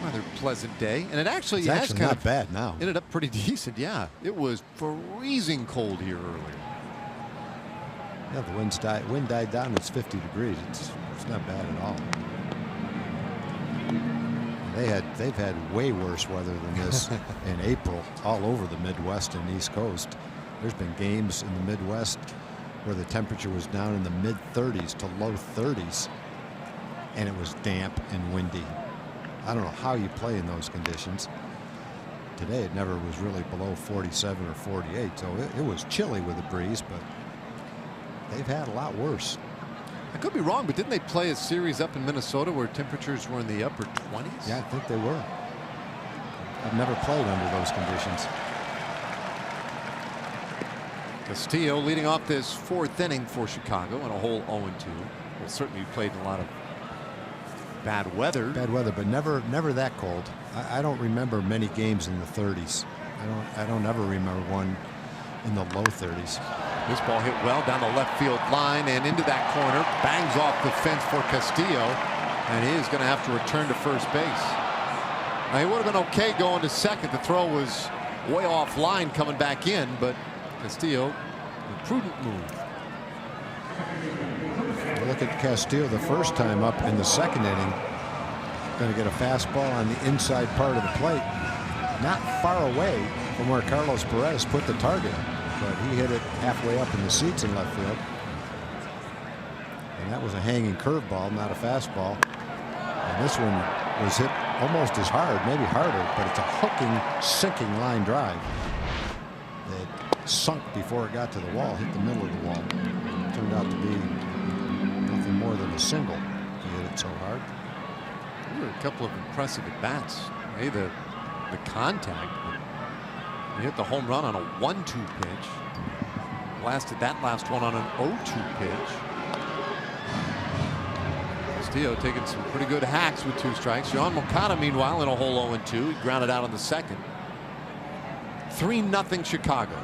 rather pleasant day, and it actually It's actually not bad now. Ended up pretty decent. Yeah, it was freezing cold here earlier. Yeah, the wind died down. It's 50 degrees. It's not bad at all. They've had way worse weather than this in April all over the Midwest and East Coast. There's been games in the Midwest where the temperature was down in the mid-30s to low 30s, and it was damp and windy. I don't know how you play in those conditions. Today it never was really below 47 or 48, so it was chilly with a breeze, but they've had a lot worse. I could be wrong, but didn't they play a series up in Minnesota where temperatures were in the upper 20s? Yeah, I think they were. I've never played under those conditions. Castillo leading off this fourth inning for Chicago in a whole 0-2. Well, certainly played in a lot of bad weather. Bad weather, but never that cold. I don't remember many games in the 30s. I don't ever remember one in the low 30s. This ball hit well down the left field line and into that corner. Bangs off the fence for Castillo, and he is going to have to return to first base. Now, he would have been okay going to second. The throw was way off line coming back in, but Castillo, a prudent move. Look at Castillo the first time up in the second inning. Going to get a fastball on the inside part of the plate. Not far away from where Carlos Perez put the target, but he hit it halfway up in the seats in left field. And that was a hanging curveball, not a fastball. And this one was hit almost as hard, maybe harder, but it's a hooking, sinking line drive that sunk before it got to the wall, hit the middle of the wall. Turned out to be nothing more than a single. He hit it so hard. There were a couple of impressive at-bats. Hey, the contact. He hit the home run on a 1-2 pitch. Blasted that last one on an 0-2 pitch. Castillo taking some pretty good hacks with 2 strikes. Yoan Moncada, meanwhile, in a whole 0-2. He grounded out on the second. 3-0 Chicago.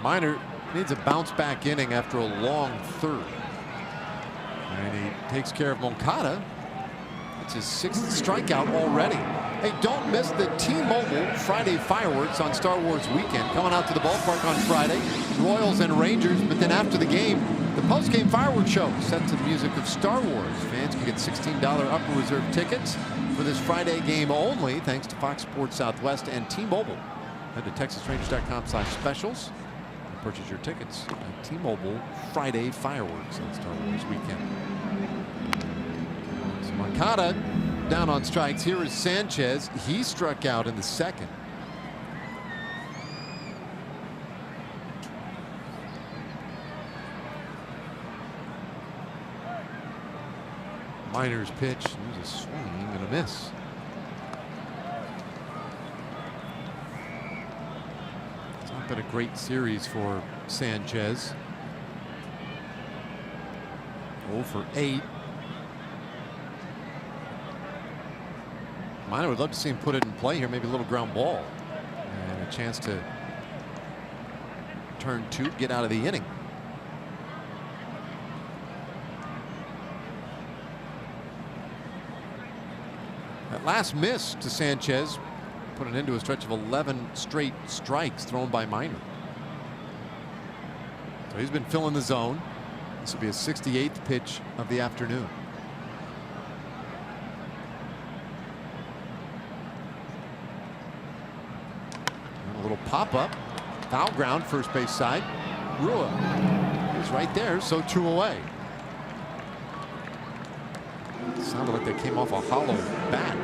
Minor needs a bounce back inning after a long third. And he takes care of Moncada. It's his 6th strikeout already. Hey, don't miss the T-Mobile Friday fireworks on Star Wars weekend. Coming out to the ballpark on Friday. Royals and Rangers. But then after the game, the post-game fireworks show set to the music of Star Wars. Fans can get $16 upper reserve tickets for this Friday game only, thanks to Fox Sports Southwest and T-Mobile. Head to TexasRangers.com/specials. Purchase your tickets at T-Mobile Friday fireworks on Star Wars weekend. So Moncada down on strikes. Here is Sanchez. He struck out in the second. Minor's pitch. There's a swing and a miss. Been a great series for Sanchez. 0 for 8. Minor would love to see him put it in play here, maybe a little ground ball and a chance to turn 2, get out of the inning. That last miss to Sanchez put an end to a stretch of 11 straight strikes thrown by Minor. So he's been filling the zone. This will be his 68th pitch of the afternoon. And a little pop-up. Foul ground, first base side. Rua is right there, so 2 away. Sounded like they came off a hollow bat.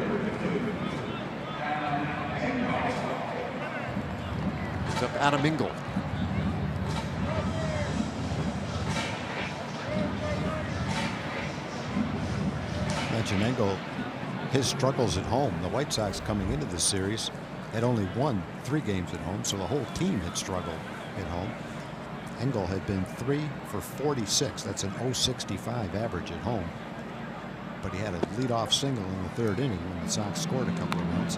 Up Adam Engel. Mention Engel, his struggles at home. The White Sox coming into this series had only won 3 games at home, so the whole team had struggled at home. Engel had been 3 for 46. That's an .065 average at home. But he had a leadoff single in the 3rd inning when the Sox scored a couple of runs.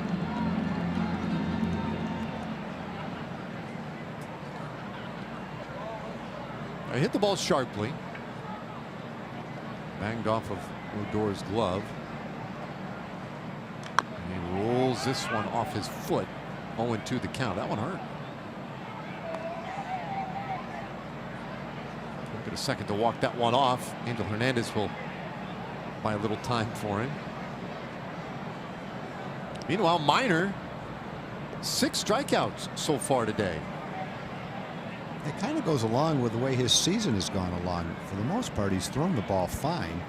I hit the ball sharply. Banged off of Odor's glove. And he rolls this one off his foot. 0-2 the count. That one hurt. We'll get a second to walk that one off. Angel Hernandez will buy a little time for him. Meanwhile, Minor, 6 strikeouts so far today. It kind of goes along with the way his season has gone along. For the most part, he's thrown the ball fine.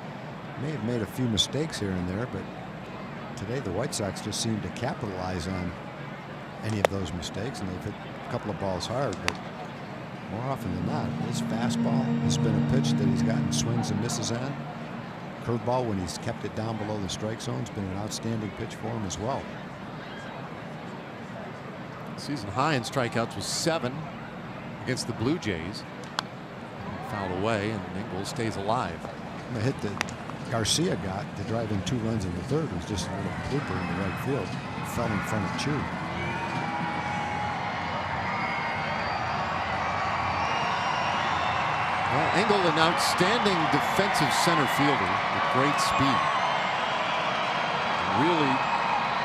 May have made a few mistakes here and there, but today the White Sox just seem to capitalize on any of those mistakes, and they've hit a couple of balls hard, but more often than not, his fastball has been a pitch that he's gotten swings and misses on. Curveball, when he's kept it down below the strike zone, has been an outstanding pitch for him as well. Season high in strikeouts was 7 against the Blue Jays. Fouled away, and Engel stays alive. The hit that Garcia got to drive in 2 runs in the 3rd was just a little blooper in the right field. Fell in front of Chu. Well, Engel, an outstanding defensive center fielder with great speed. Really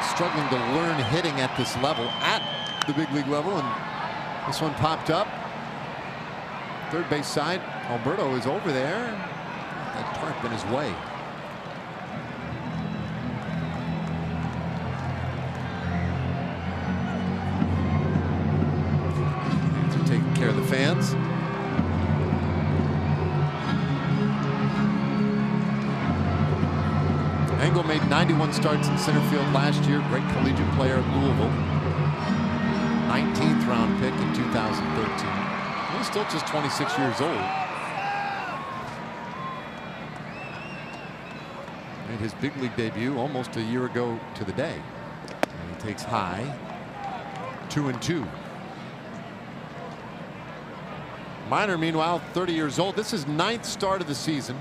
struggling to learn hitting at this level, at the big league level, and this one popped up. 3rd base side, Alberto is over there. That tarp in his way. So taking care of the fans. Engel made 91 starts in center field last year. Great collegiate player at Louisville. 19th round pick in 2013. He's still just 26 years old. Made his big league debut almost a year ago to the day. And he takes high. 2-2. Minor, meanwhile, 30 years old. This is 9th start of the season.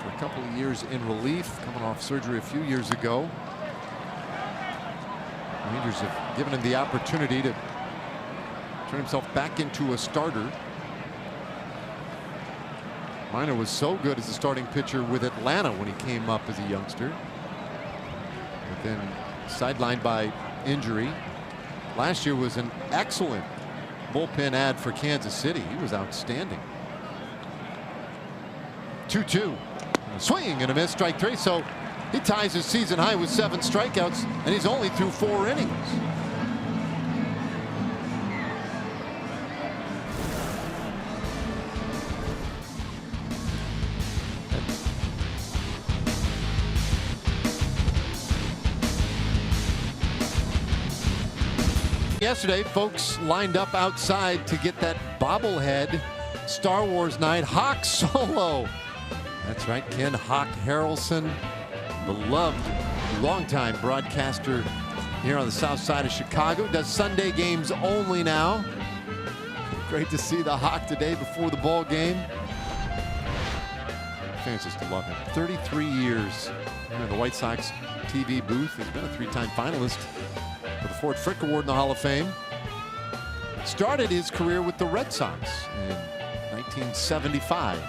For a couple of years in relief, coming off surgery a few years ago. Rangers have given him the opportunity to turn himself back into a starter. Minor was so good as a starting pitcher with Atlanta when he came up as a youngster. But then sidelined by injury. Last year was an excellent bullpen ad for Kansas City. He was outstanding. 2-2. A swing and a miss, strike 3. So he ties his season high with 7 strikeouts, and he's only through 4 innings. Yesterday, folks lined up outside to get that bobblehead Star Wars night Hawk solo. That's right, Ken Hawk Harrelson, beloved longtime broadcaster here on the south side of Chicago, does Sunday games only now. Great to see the Hawk today before the ball game. Fans just love him. 33 years here in the White Sox TV booth. He's been a 3-time finalist for the Ford Frick Award in the Hall of Fame. Started his career with the Red Sox in 1975.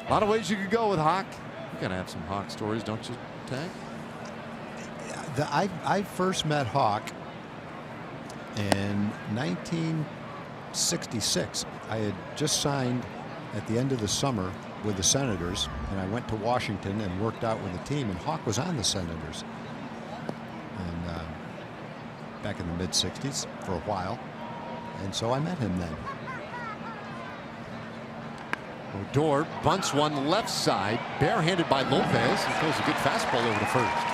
A lot of ways you could go with Hawk. You gotta have some Hawk stories, don't you, Tag? I first met Hawk in 1966. I had just signed at the end of the summer with the Senators, and I went to Washington and worked out with the team, and Hawk was on the Senators. And back in the mid-60s for a while, and so I met him then. Odor bunts one left side, barehanded by Lopez, and throws a good fastball over to first.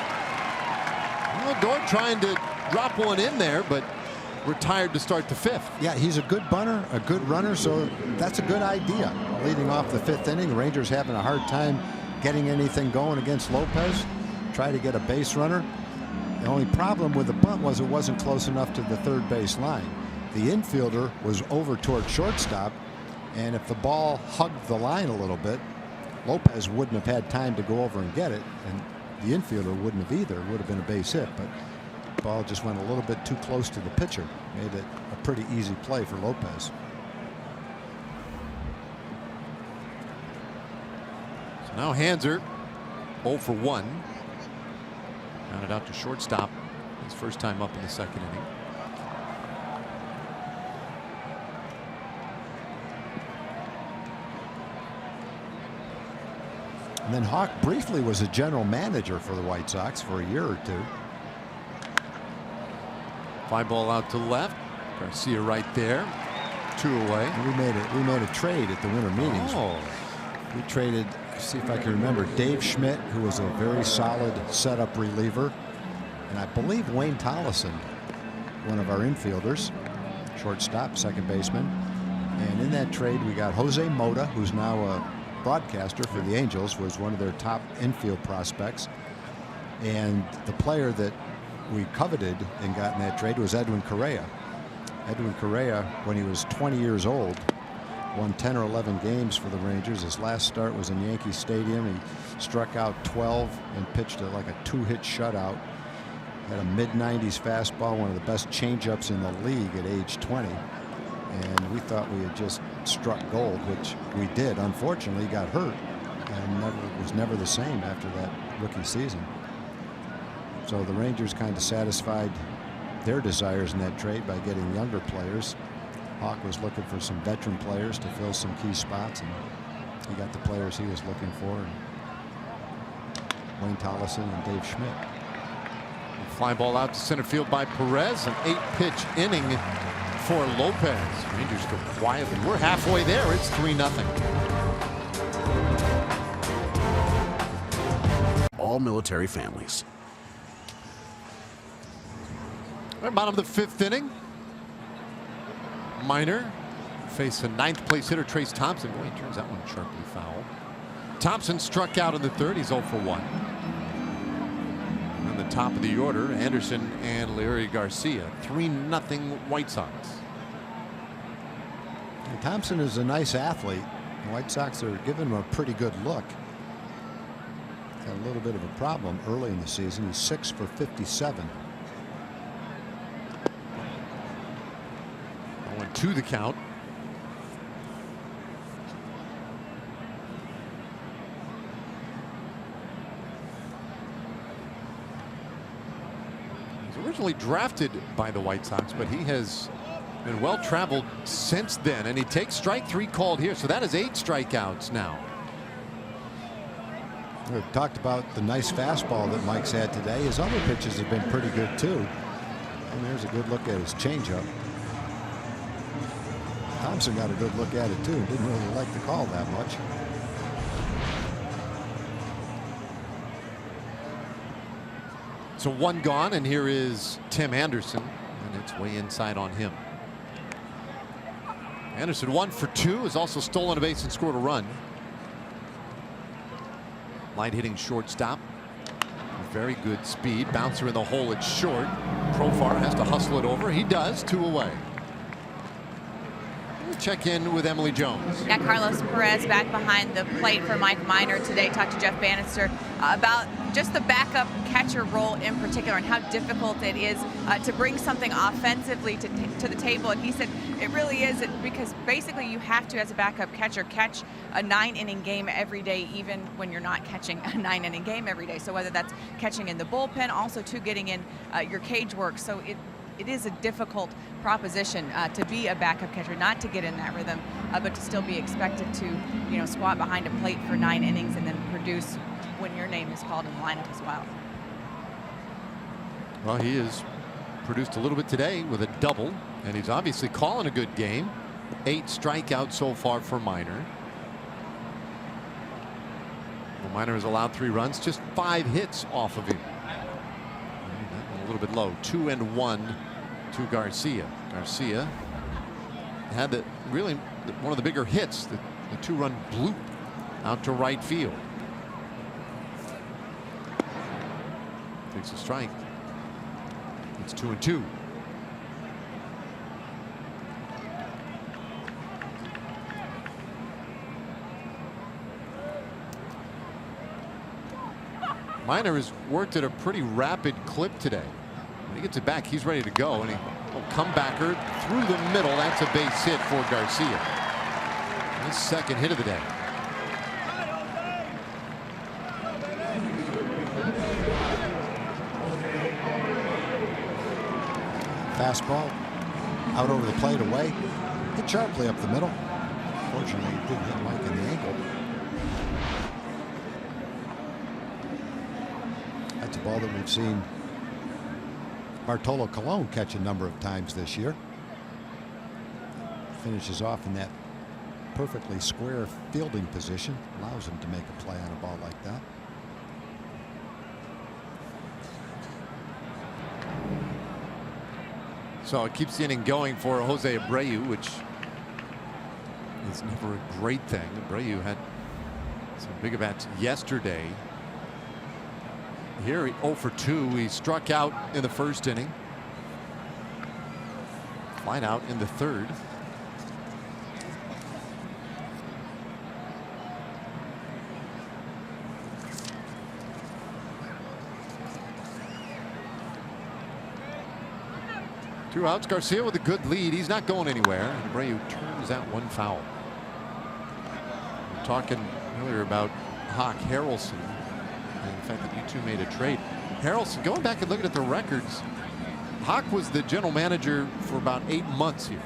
Odor trying to drop one in there, but retired to start the 5th. Yeah, he's a good bunter, a good runner, so that's a good idea. leading off the 5th inning. The Rangers having a hard time getting anything going against Lopez. Try to get a base runner. The only problem with the bunt was it wasn't close enough to the third base line. The infielder was over toward shortstop, and if the ball hugged the line a little bit, Lopez wouldn't have had time to go over and get it, and the infielder wouldn't have either. It would have been a base hit, but the ball just went a little bit too close to the pitcher. Made it a pretty easy play for Lopez. So now Hanser 0 for 1. Grounded out to shortstop. His first time up in the 2nd inning. And then Hawk briefly was a general manager for the White Sox for a year or two. Fly ball out to left. Garcia right there. 2 away. And we made a trade at the winter meetings. Oh. We traded, see if I can remember, Dave Schmidt, who was a very solid setup reliever, and I believe Wayne Tollison, one of our infielders, shortstop, second baseman. And in that trade, we got Jose Mota, who's now a broadcaster for the Angels, was one of their top infield prospects. And the player that we coveted and got in that trade was Edwin Correa. Edwin Correa, when he was 20 years old, won 10 or 11 games for the Rangers. His last start was in Yankee Stadium. He struck out 12 and pitched like a 2-hit shutout. Had a mid-90s fastball, one of the best changeups in the league at age 20. And we thought we had just struck gold, which we did. Unfortunately, he got hurt and was never the same after that rookie season. So the Rangers kind of satisfied their desires in that trade by getting younger players. Hawk was looking for some veteran players to fill some key spots, and he got the players he was looking for. And Wayne Tollison and Dave Schmidt. Fly ball out to center field by Perez. An 8-pitch inning for Lopez. Rangers go quietly. We're halfway there. It's 3-0. All military families. Right, bottom of the 5th inning. Minor face a 9th-place hitter, Trace Thompson. Boy, he turns that one sharply foul. Thompson struck out in the 3rd. He's 0 for 1. On the top of the order, Anderson and Leury Garcia. 3-0 White Sox. And Thompson is a nice athlete. The White Sox are giving him a pretty good look. Had a little bit of a problem early in the season. He's 6 for 57. 1-2 the count. He's originally drafted by the White Sox, but he has been well traveled since then, and he takes strike 3 called here, so that is 8 strikeouts now. We've talked about the nice fastball that Mike's had today. His other pitches have been pretty good too. And there's a good look at his changeup. Thompson got a good look at it too. Didn't really like the call that much. So 1 gone, and here is Tim Anderson, and it's way inside on him. Anderson 1 for 2, has also stolen a base and scored a run. Light hitting shortstop. Very good speed. Bouncer in the hole, it's short. Profar has to hustle it over. He does. 2 away. We'll check in with Emily Jones. Yeah, Carlos Perez back behind the plate for Mike Minor today. Talked to Jeff Bannister about just the backup catcher role in particular and how difficult it is to bring something offensively to the table. And he said it really is, because basically you have to, as a backup catcher, catch a 9-inning game every day, even when you're not catching a 9-inning game every day. So whether that's catching in the bullpen, also to getting in your cage work. So it is a difficult proposition to be a backup catcher, not to get in that rhythm, but to still be expected to, squat behind a plate for 9 innings and then produce when your name is called in the lineup as well. Well, he has produced a little bit today with a double, and he's obviously calling a good game. 8 strikeouts so far for Minor. Well, Minor has allowed 3 runs, just 5 hits off of him. A little bit low. 2-1 to Garcia. Garcia had really one of the bigger hits that A 2-run bloop out to right field. Takes a strike. It's 2-2. Minor has worked at a pretty rapid clip today. When he gets it back, he's ready to go, and he will comebacker through the middle. That's a base hit for Garcia. His second hit of the day. Fastball out over the plate away. Hit sharply up the middle. Fortunately, it didn't hit Mike in the ankle. That's a ball that we've seen Bartolo Colon catch a number of times this year. Finishes off in that perfectly square fielding position. Allows him to make a play on a ball like that. So it keeps the inning going for Jose Abreu, which is never a great thing. Abreu had some big at-bats yesterday. Here, 0 for 2. He struck out in the first inning. Flied out in the third. Two outs. Garcia with a good lead. He's not going anywhere. And Abreu turns out one foul. We were talking earlier about Hawk Harrelson and the fact that you two made a trade. Harrelson, going back and looking at the records, Hawk was the general manager for about 8 months here.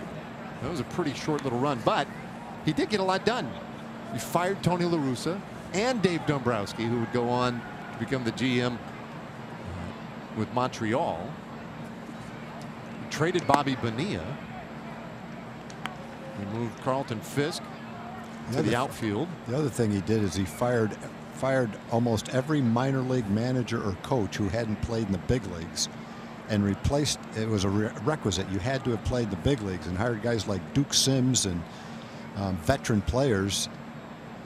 That was a pretty short little run, but he did get a lot done. He fired Tony La Russa and Dave Dombrowski, who would go on to become the GM with Montreal. Traded Bobby Bonilla. He moved Carlton Fisk to the outfield. The other thing he did is he fired almost every minor league manager or coach who hadn't played in the big leagues, and replaced. It was a requisite. You had to have played the big leagues, and hired guys like Duke Sims and veteran players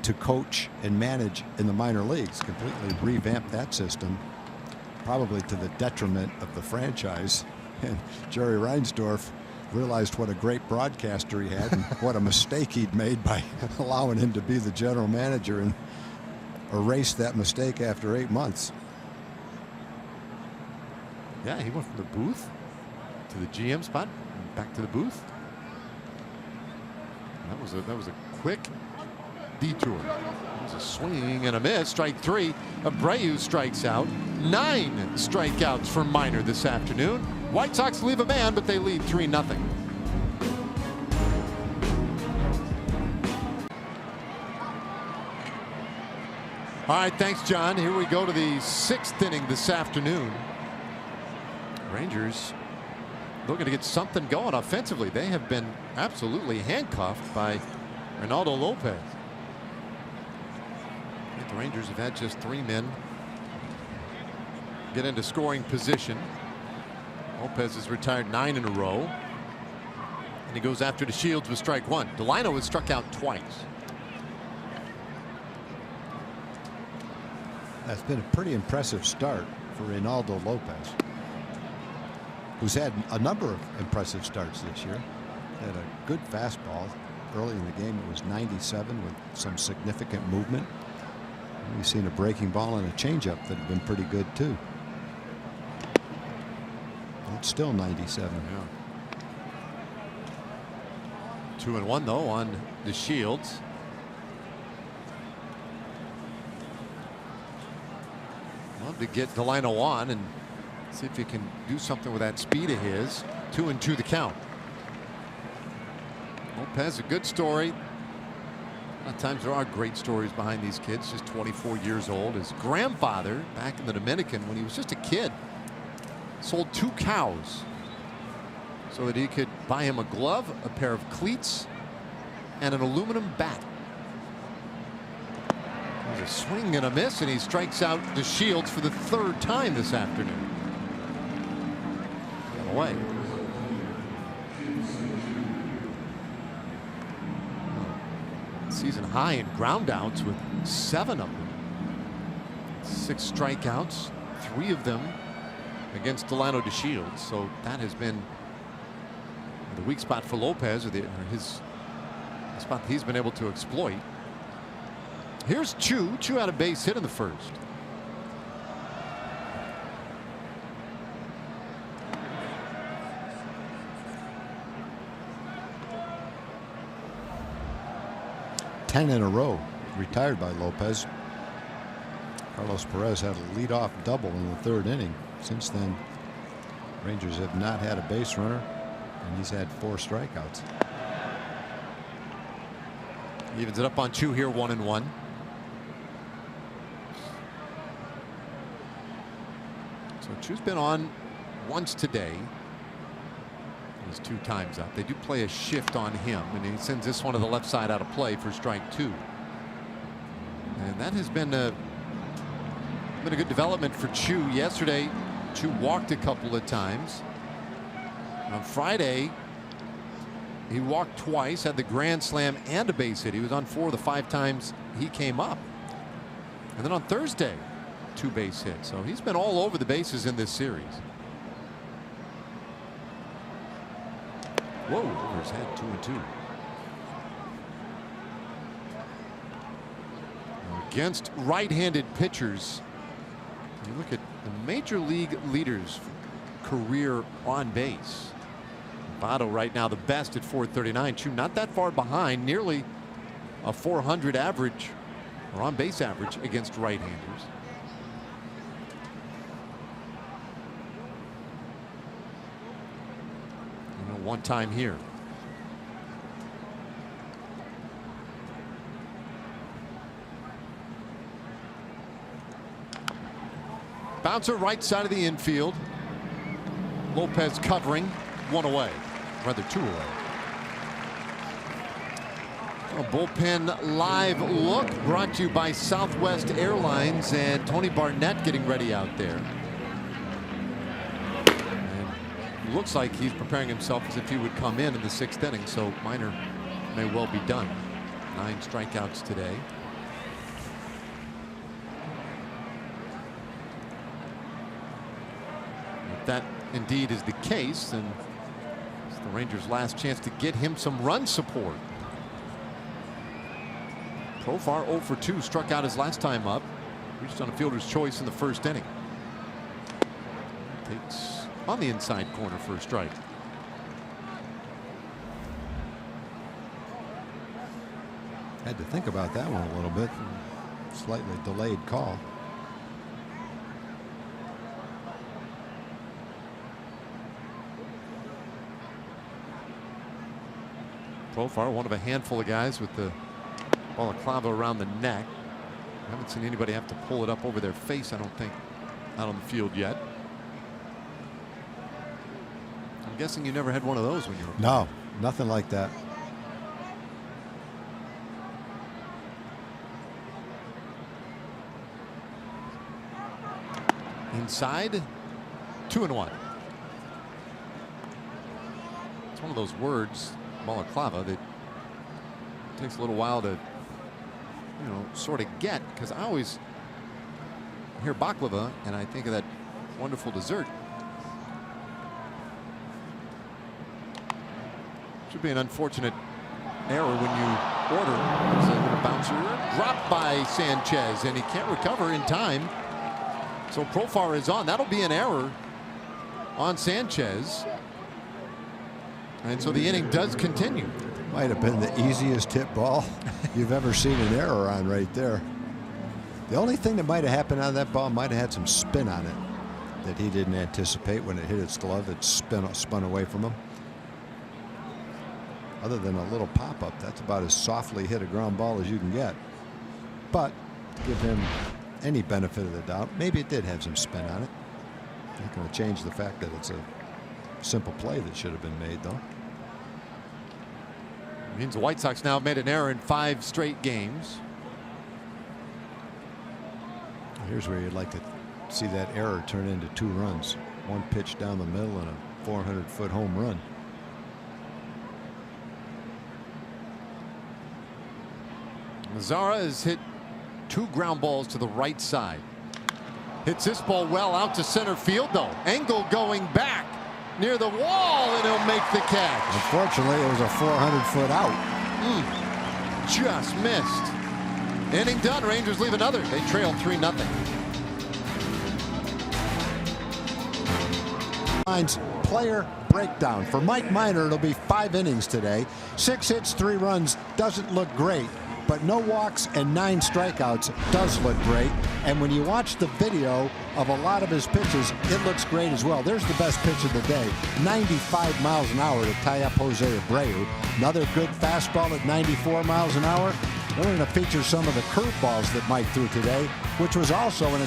to coach and manage in the minor leagues. Completely revamped that system, probably to the detriment of the franchise. And Jerry Reinsdorf realized what a great broadcaster he had and what a mistake he'd made by allowing him to be the general manager, and erased that mistake after 8 months. Yeah, he went from the booth to the GM spot and back to the booth. That was a quick detour. It was a swing and a miss. Strike 3. Abreu strikes out. 9 strikeouts for Minor this afternoon. White Sox leave a man, but they lead 3-0. All right, thanks, John. Here we go to the 6th inning this afternoon. Rangers looking to get something going offensively. They have been absolutely handcuffed by Reynaldo Lopez. The Rangers have had just 3 men get into scoring position. Lopez has retired 9 in a row, and he goes after DeShields with strike 1. Delino has struck out twice. That's been a pretty impressive start for Reynaldo Lopez, who's had a number of impressive starts this year. Had a good fastball early in the game. It was 97 with some significant movement. And we've seen a breaking ball and a changeup that have been pretty good too. It's still 97. Yeah. 2-1 though on DeShields. Love to get Delino on and see if he can do something with that speed of his. 2-2 the count. Lopez, a good story. A lot of times there are great stories behind these kids. Just 24 years old. His grandfather, back in the Dominican when he was just a kid, sold 2 cows so that he could buy him a glove, a pair of cleats, and an aluminum bat. There's a swing and a miss, and he strikes out DeShields for the 3rd time this afternoon. Away. season high in groundouts with 7 of them. 6 strikeouts, 3 of them against Delano DeShields. So that has been the weak spot for Lopez, or his spot that he's been able to exploit. Here's Chu. Chu had a base hit in the first. Ten in a row retired by Lopez. Carlos Perez had a leadoff double in the 3rd inning. Since then, Rangers have not had a base runner, and he's had 4 strikeouts. Evens it up on Chu here, 1-1. So Chu's been on once today. He's 2 times up. They do play a shift on him, and he sends this one to the left side out of play for strike 2. And that has been a good development for Chu. Yesterday, Chu walked a couple of times. On Friday, he walked twice, had the grand slam and a base hit. He was on 4 of the 5 times he came up. And then on Thursday, 2 base hits. So he's been all over the bases in this series. Whoa, over his head, 2-2. Against right-handed pitchers, you look at the major league leaders career on base. Votto right now the best at 439. Chu not that far behind, nearly a 400 average or on base average against right-handers. One time here. Bouncer right side of the infield. Lopez covering, 1 away, rather 2 away. A bullpen live look brought to you by Southwest Airlines and Tony Barnett getting ready out there. Looks like he's preparing himself as if he would come in the 6th inning, so Minor may well be done. 9 strikeouts today. If that indeed is the case, then it's the Rangers' last chance to get him some run support. Profar 0 for 2, struck out his last time up. Reached on a fielder's choice in the 1st inning. Takes on the inside corner for a strike. Had to think about that one a little bit. Slightly delayed call. Profar, one of a handful of guys with the balaclava around the neck. I haven't seen anybody have to pull it up over their face, I don't think, out on the field yet. I'm guessing you never had one of those when you were playing. No, nothing like that. Inside, 2-1. It's one of those words, balaclava, that takes a little while to, sort of get, because I always hear baklava and I think of that wonderful dessert. Should be an unfortunate error when you order. There's a little bouncer dropped by Sanchez, and he can't recover in time. So Profar is on. That'll be an error on Sanchez. And so the inning does continue. Might have been the easiest hit ball you've ever seen an error on right there. The only thing that might have happened on that ball might have had some spin on it that he didn't anticipate when it hit its glove. It spun away from him. Other than a little pop-up, that's about as softly hit a ground ball as you can get. But to give him any benefit of the doubt, maybe it did have some spin on it. Not going to change the fact that it's a simple play that should have been made, though. It means the White Sox now have made an error in 5 straight games. Here's where you'd like to see that error turn into 2 runs. 1 pitch down the middle and a 400-foot home run. Mazara has hit 2 ground balls to the right side. Hits this ball well out to center field, though. Engel going back near the wall, and he'll make the catch. Unfortunately, it was a 400-foot out. Just missed. Inning done. Rangers leave another. They trail 3-0. Player breakdown. For Mike Minor, it'll be 5 innings today. 6 hits, 3 runs. Doesn't look great, but no walks and 9 strikeouts does look great. And when you watch the video of a lot of his pitches, it looks great as well. There's the best pitch of the day. 95 miles an hour to tie up Jose Abreu. Another good fastball at 94 miles an hour. We're going to feature some of the curveballs that Mike threw today, which was also an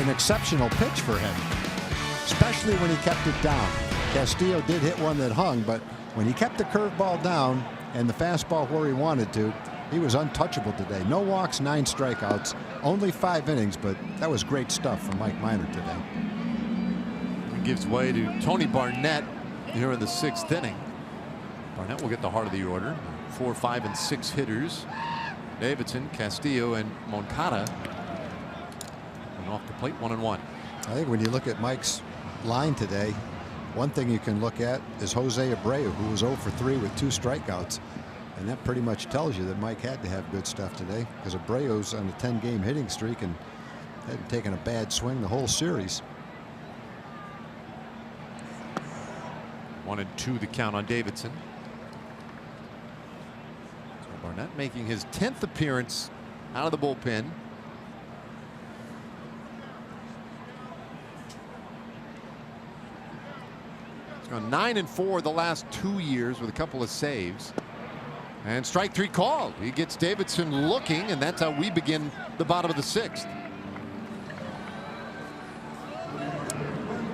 exceptional pitch for him, especially when he kept it down. Castillo did hit one that hung, but when he kept the curveball down and the fastball where he wanted to, he was untouchable today. No walks, 9 strikeouts, only 5 innings, but that was great stuff from Mike Minor today. It gives way to Tony Barnett here in the 6th inning. Barnett will get the heart of the order. 4, 5, and 6 hitters. Davidson, Castillo, and Moncada. And off the plate, 1-1. I think when you look at Mike's line today, one thing you can look at is Jose Abreu, who was 0 for 3 with 2 strikeouts. And that pretty much tells you that Mike had to have good stuff today, because Abreu's on a 10-game hitting streak and hadn't taken a bad swing the whole series. 1-2 the count on Davidson. So Barnett making his 10th appearance out of the bullpen. He's gone 9-4 the last 2 years with a couple of saves. And strike 3 called. He gets Davidson looking, and that's how we begin the bottom of the 6th.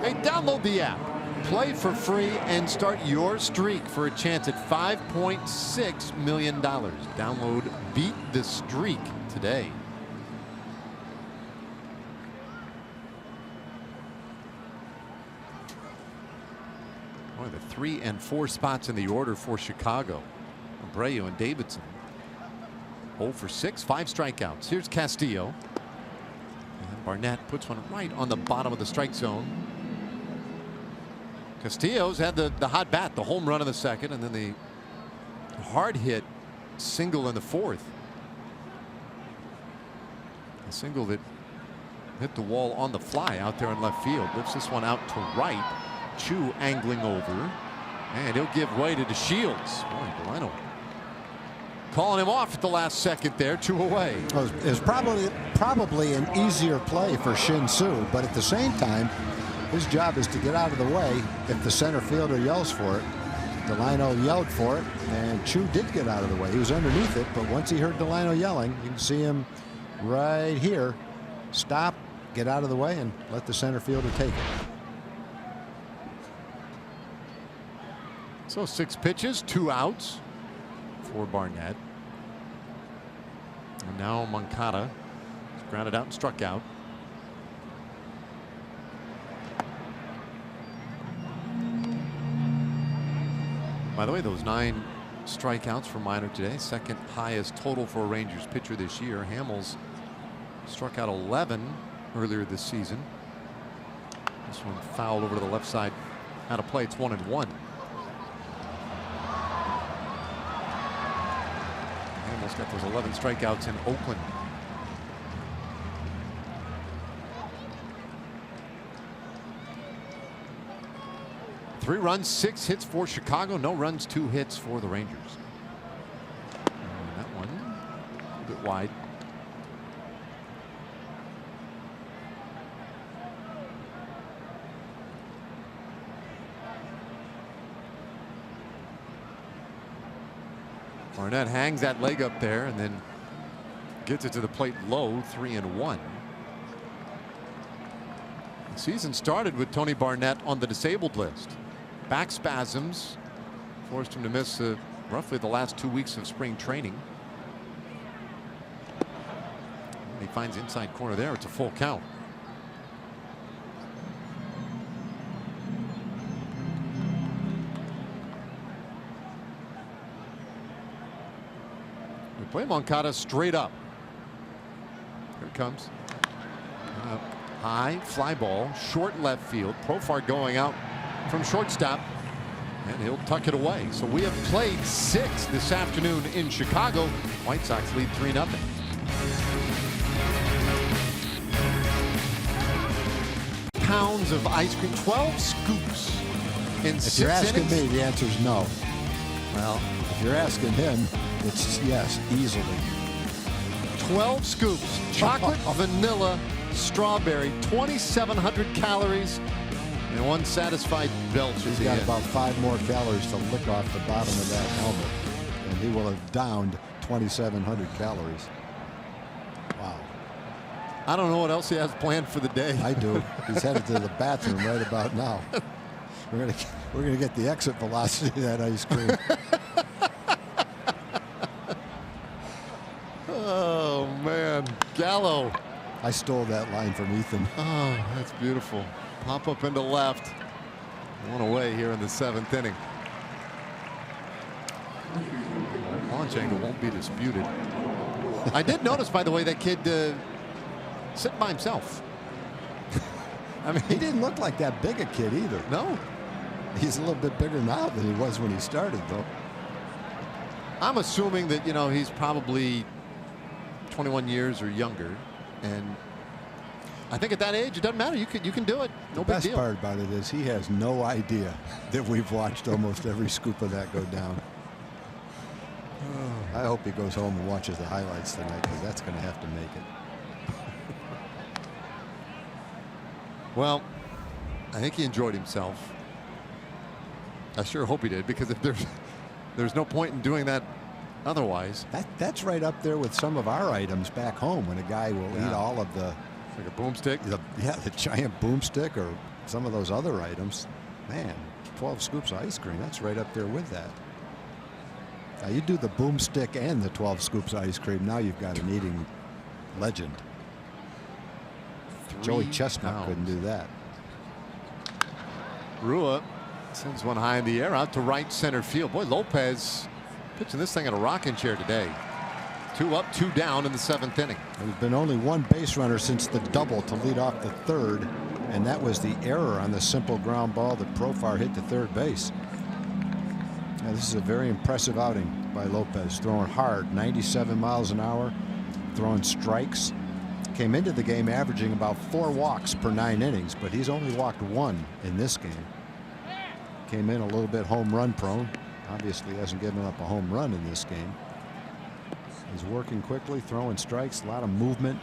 Hey, download the app, play for free, and start your streak for a chance at $5.6 million. Download Beat the Streak today. Boy, the 3 and 4 spots in the order for Chicago. Abreu and Davidson. 0 for 6, 5 strikeouts. Here's Castillo. And Barnett puts one right on the bottom of the strike zone. Castillo's had the hot bat, the home run in the 2nd, and then the hard hit single in the 4th. A single that hit the wall on the fly out there in left field. Lifts this one out to right. Chu angling over, and he'll give way to DeShields. Boy, Delano calling him off at the last second there. 2 away. It was probably an easier play for Shin Su, but at the same time, his job is to get out of the way if the center fielder yells for it. Delano yelled for it, and Chu did get out of the way. He was underneath it, but once he heard Delano yelling, you can see him right here. Stop, get out of the way, and let the center fielder take it. So 6 pitches, 2 outs for Barnett. And now Moncada is grounded out and struck out. By the way, those 9 strikeouts for Minor today, 2nd highest total for a Rangers pitcher this year. Hamels struck out 11 earlier this season. This one fouled over to the left side out of play. It's 1-1. Hamels got those 11 strikeouts in Oakland. Three runs, 6 hits for Chicago. No runs, 2 hits for the Rangers. And that one a bit wide. Barnett hangs that leg up there and then gets it to the plate low. 3-1. The season started with Tony Barnett on the disabled list. Back spasms forced him to miss roughly the last 2 weeks of spring training. And he finds inside corner there. It's a full count. Play Moncada straight up. Here it comes. High fly ball, short left field. Profar going out from shortstop, and he'll tuck it away. So we have played 6 this afternoon in Chicago. White Sox lead 3-0. Pounds of ice cream, 12 scoops in If 6 you're asking innings. me, the answer is no. Well, if you're asking him, it's yes, easily. 12 scoops, chocolate, vanilla, strawberry, 2,700 calories, and one satisfied belch at He's the got end. about 5 more calories to lick off the bottom of that helmet, and he will have downed 2,700 calories. Wow. I don't know what else he has planned for the day. I do. He's headed to the bathroom right about now. We're gonna get the exit velocity of that ice cream. Oh man, Gallo. I stole that line from Ethan. Oh, that's beautiful. Pop up into left. One away here in the 7th inning. Launch angle won't be disputed. I did notice, by the way, that kid sitting by himself. I mean, He didn't look like that big a kid either. no. He's a little bit bigger now than he was when he started, though. I'm assuming that, you know, he's probably 21 years or younger, and I think at that age it doesn't matter. You can do it. No The big best deal. part about it is he has no idea that we've watched almost every scoop of that go down. I hope he goes home and watches the highlights tonight, because that's going to have to make it. Well, I think he enjoyed himself. I sure hope he did, because if there's no point in doing that otherwise. That's right up there with some of our items back home, when a guy will eat all of the Like a boomstick. the giant boomstick or some of those other items. Man, 12 scoops of ice cream, that's right up there with that. Now you do the boomstick and the 12 scoops of ice cream, now you've got an eating legend. Joey 3 Chestnut pounds. couldn't do that. Rua sends one high in the air out to right center field. Boy, Lopez pitching this thing in a rocking chair today. 2 up, 2 down in the 7th inning. There's been only one base runner since the double to lead off the 3rd, and that was the error on the simple ground ball that Profar hit to 3rd base. Now, this is a very impressive outing by Lopez, throwing hard, 97 miles an hour, throwing strikes. Came into the game averaging about 4 walks per 9 innings, but he's only walked 1 in this game. Came in a little bit home run prone. Obviously hasn't given up a home run in this game. He's working quickly, throwing strikes, a lot of movement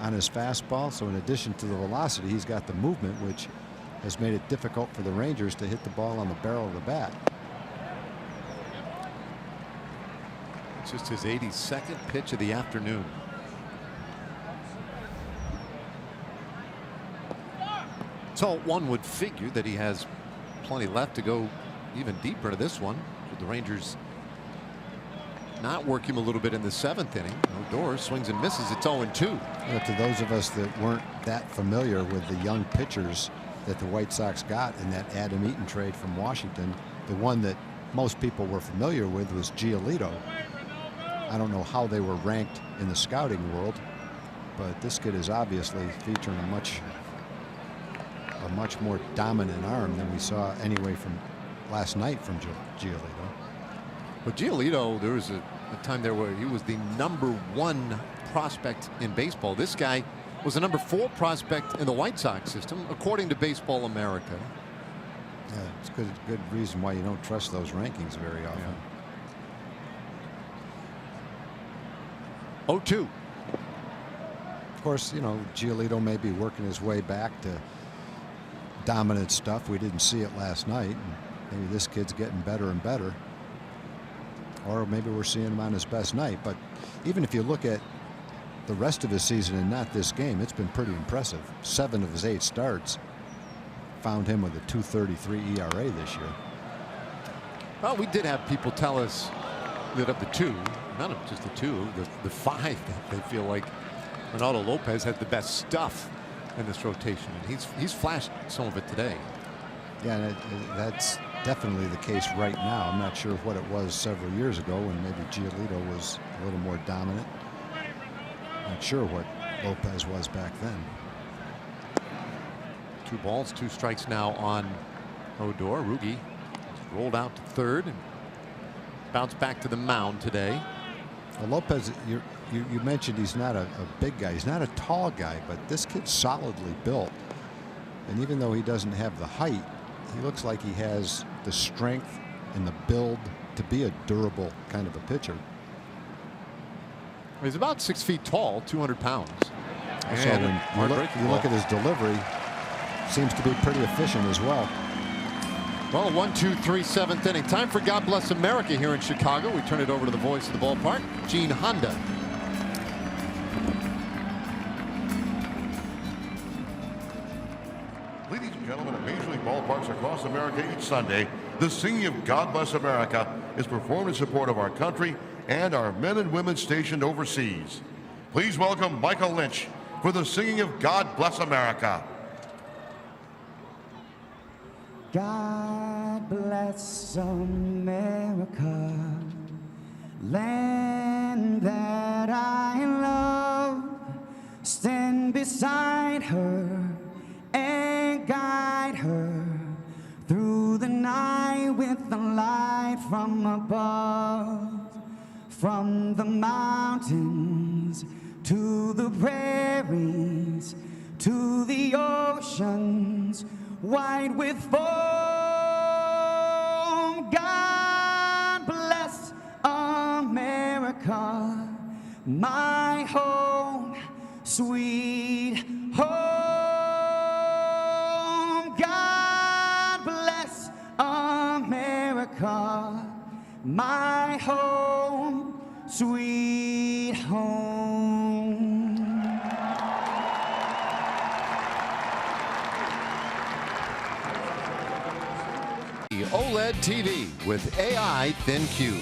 on his fastball. So in addition to the velocity, he's got the movement, which has made it difficult for the Rangers to hit the ball on the barrel of the bat. It's just his 82nd pitch of the afternoon. So one would figure that he has plenty left to go even deeper into this one. With the Rangers not work him a little bit in the 7th inning. Odor swings and misses. It's 0-2. To those of us that weren't that familiar with the young pitchers that the White Sox got in that Adam Eaton trade from Washington, the one that most people were familiar with was Giolito. I don't know how they were ranked in the scouting world, but this kid is obviously featuring a much more dominant arm than we saw anyway from last night from Giolito. But Giolito, there was a time there where he was the #1 prospect in baseball. This guy was the #4 prospect in the White Sox system, according to Baseball America. Yeah, it's good reason why you don't trust those rankings very often. 0-2. Of course, you know, Giolito may be working his way back to dominant stuff. We didn't see it last night. And maybe this kid's getting better and better. Or maybe we're seeing him on his best night. But even if you look at the rest of his season and not this game, it's been pretty impressive. 7 of his 8 starts found him with a 2.33 ERA this year. Well, we did have people tell us that of the 2, not of just the 2, the 5, that they feel like Reynaldo Lopez had the best stuff in this rotation, and he's flashed some of it today. Yeah, and definitely the case right now. I'm not sure what it was several years ago when maybe Giolito was a little more dominant. Not sure what Lopez was back then. 2 balls, 2 strikes now on Odor. Rugi rolled out to third and bounced back to the mound today. Well, Lopez, you mentioned he's not a big guy. He's not a tall guy, but this kid's solidly built. And even though he doesn't have the height, he looks like he has the strength and the build to be a durable kind of a pitcher. He's about 6 feet tall, 200 pounds. So when you look at his delivery, seems to be pretty efficient as well. Well, 1-2-3, 7th inning. Time for God Bless America here in Chicago. We turn it over to the voice of the ballpark, Gene Honda. Ladies and gentlemen, at Major League ballparks across America each Sunday, the singing of God Bless America is performed in support of our country and our men and women stationed overseas. Please welcome Michael Lynch for the singing of God Bless America. God bless America, land that I love. Stand beside her and guide her through the night with the light from above. From the mountains to the prairies to the oceans white with foam. God bless America, my home, sweet home. God bless America, my home, sweet home. OLED TV with AI ThinQ.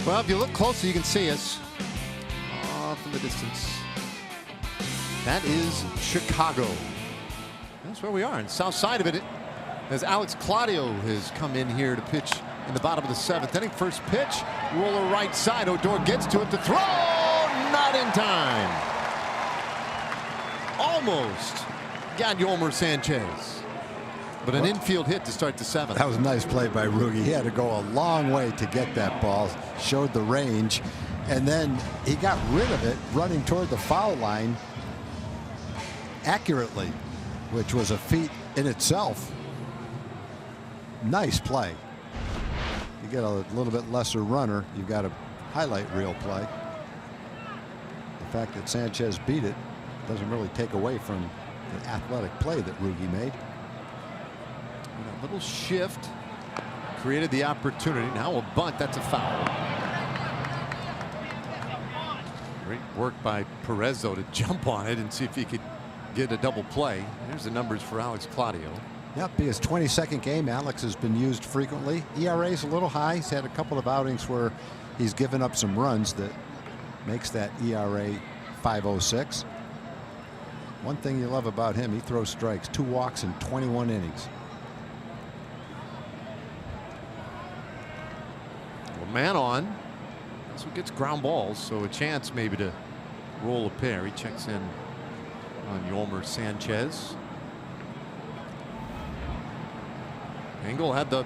Well, if you look closely, you can see us off in the distance. That is Chicago. That's where we are, on the south side of it. As Alex Claudio has come in here to pitch in the bottom of the 7th inning. First pitch, roller right side. Odor gets to it to throw. Not in time. Almost got Yolmer Sanchez. But an infield hit to start the 7th. That was a nice play by Rugi. He had to go a long way to get that ball. Showed the range. And then he got rid of it running toward the foul line accurately, which was a feat in itself. Nice play. You get a little bit lesser runner, you've got a highlight reel play. The fact that Sanchez beat it doesn't really take away from the athletic play that Rugi made. And a little shift created the opportunity. Now a bunt. That's a foul. Great work by Perez, though, to jump on it and see if he could get a double play. There's the numbers for Alex Claudio. Yep, his 22nd game. Alex has been used frequently. ERA is a little high. He's had a couple of outings where he's given up some runs that makes that ERA 5.06. One thing you love about him, he throws strikes. 2 walks in 21 innings. Well, man on. So gets ground balls, so a chance maybe to roll a pair. He checks in on Yolmer Sanchez. Engel had the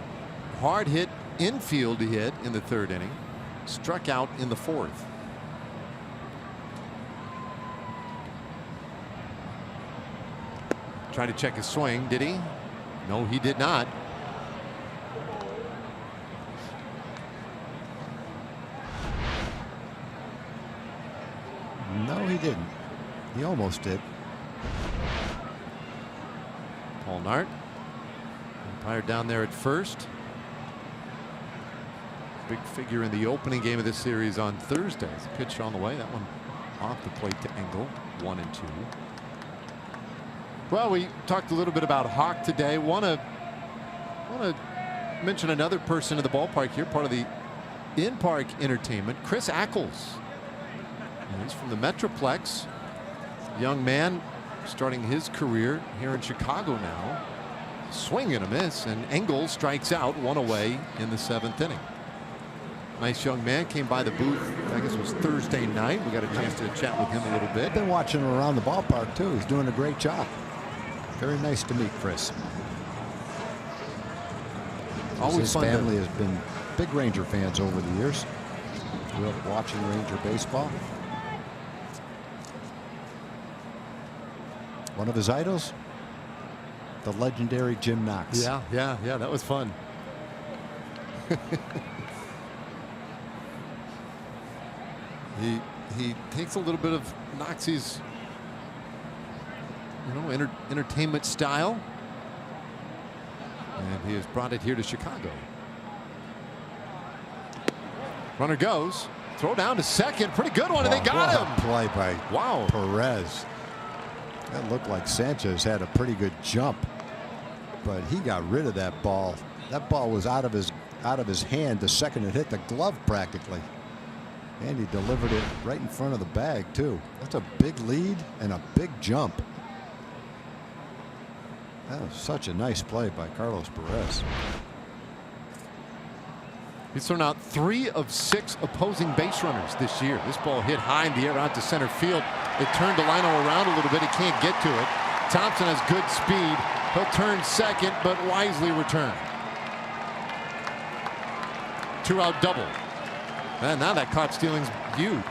hard hit infield hit in the 3rd inning. Struck out in the 4th. Tried to check his swing. Did he? No, he did not. No, he didn't. He almost did. Paul Nart. Umpire down there at first. Big figure in the opening game of this series on Thursday. Pitch on the way. That one off the plate to Engel. 1-2. Well, we talked a little bit about Hawk today. Want to mention another person in the ballpark here, part of the in-park entertainment, Chris Ackles. And he's from the Metroplex. Young man starting his career here in Chicago now. Swing and a miss, and Engel strikes out, one away in the 7th inning. Nice young man, came by the booth, I guess it was Thursday night. We got a chance to chat with him a little bit. I've been watching him around the ballpark too. He's doing a great job. Very nice to meet Chris. Always His fun to- family has been big Ranger fans over the years. Grew up watching Ranger baseball. One of his idols, the legendary Jim Knox. Yeah, that was fun. He takes a little bit of Knox's, entertainment style, and he has brought it here to Chicago. Runner goes, throw down to second, pretty good one, and they got What a him. play by Wow. Perez. That looked like Sanchez had a pretty good jump, but he got rid of that ball. That ball was out of his hand the second it hit the glove practically. And he delivered it right in front of the bag too. That's a big lead and a big jump. That was such a nice play by Carlos Perez. He's thrown out 3 of 6 opposing base runners this year. This ball hit high in the air out to center field. It turned Delino around a little bit. He can't get to it. Thompson has good speed. He'll turn second, but wisely return. 2-out double. And now that caught stealing's huge.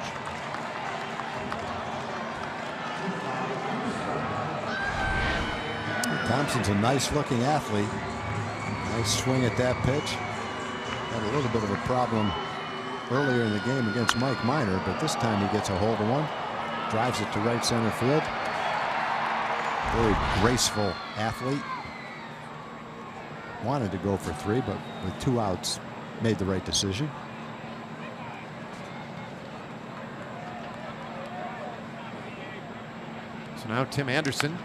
Thompson's a nice looking athlete. Nice swing at that pitch. Had a little bit of a problem earlier in the game against Mike Minor, but this time he gets a hold of one. Drives it to right center field. Very graceful athlete. Wanted to go for 3, but with 2 outs, made the right decision. So now Tim Anderson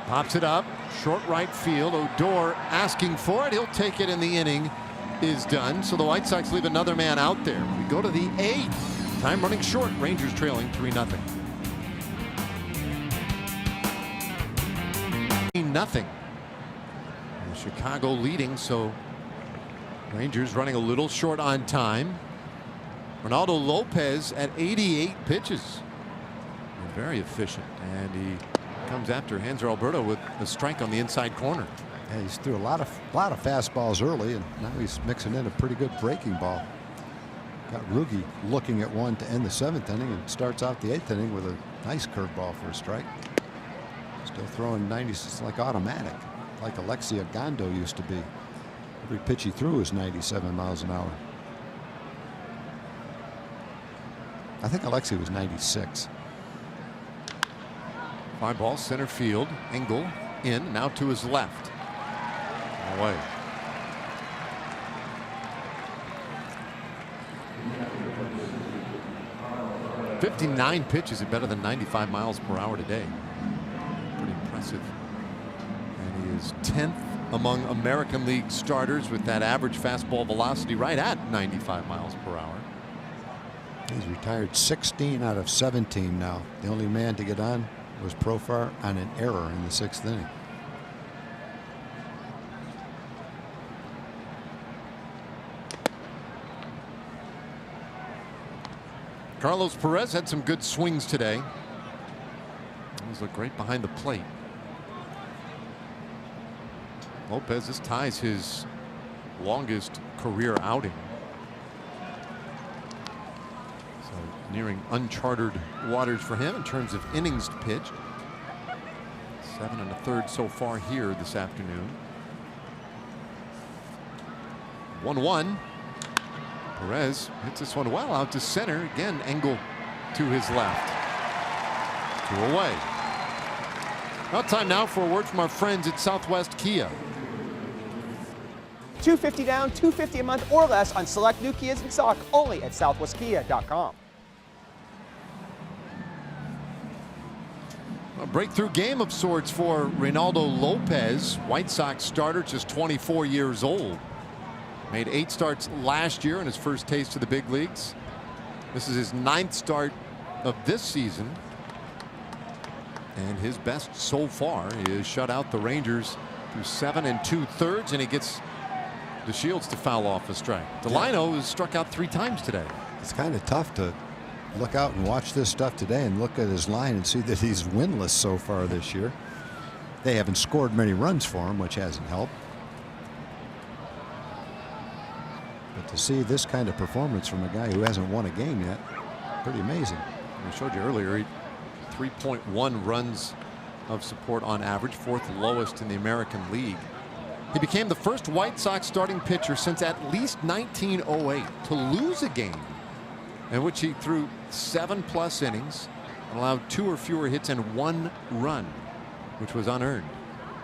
pops it up, short right field. Odor asking for it. He'll take it, and the inning is done. So the White Sox leave another man out there. We go to the 8th. Time running short. Rangers trailing 3-0. 3-0. Chicago leading, so Rangers running a little short on time. Reynaldo Lopez at 88 pitches. Very efficient, and he comes after Hanser Alberto with a strike on the inside corner. Yeah, he's threw a lot of fastballs early, and now he's mixing in a pretty good breaking ball. Got Rugi looking at one to end the 7th inning, and starts out the 8th inning with a nice curveball for a strike. Still throwing 90s, it's like automatic, like Alexi Ogando used to be. Every pitch he threw was 97 miles an hour. I think Alexi was 96. Fly ball center field. Engel in, now to his left. Away. .59 pitches at better than 95 miles per hour today. Pretty impressive. And he is 10th among American League starters with that average fastball velocity right at 95 miles per hour. He's retired 16 out of 17 now. The only man to get on was Profar on an error in the 6th inning. Carlos Perez had some good swings today. Those look great behind the plate. Lopez, this ties his longest career outing. Nearing uncharted waters for him in terms of innings pitched. 7 1/3 so far here this afternoon. 1-1. Perez hits this one well out to center. Again, Engel to his left. 2 away. Well, time now for a word from our friends at Southwest Kia. $250 down, $250 a month or less on select new Kias in stock only at southwestkia.com. A breakthrough game of sorts for Reynaldo Lopez, White Sox starter, just 24 years old. Made 8 starts last year in his first taste of the big leagues. This is his 9th start of this season. And his best so far is shut out the Rangers through 7 2/3, and he gets DeShields to foul off a strike. Delino has struck out 3 times today. It's kind of tough to look out and watch this stuff today and look at his line and see that he's winless so far this year. They haven't scored many runs for him, which hasn't helped. But to see this kind of performance from a guy who hasn't won a game yet, pretty amazing. I showed you earlier, 3.1 runs of support on average, 4th lowest in the American League. He became the first White Sox starting pitcher since at least 1908 to lose a game in which he threw 7+ innings and allowed 2 or fewer hits and 1 run, which was unearned.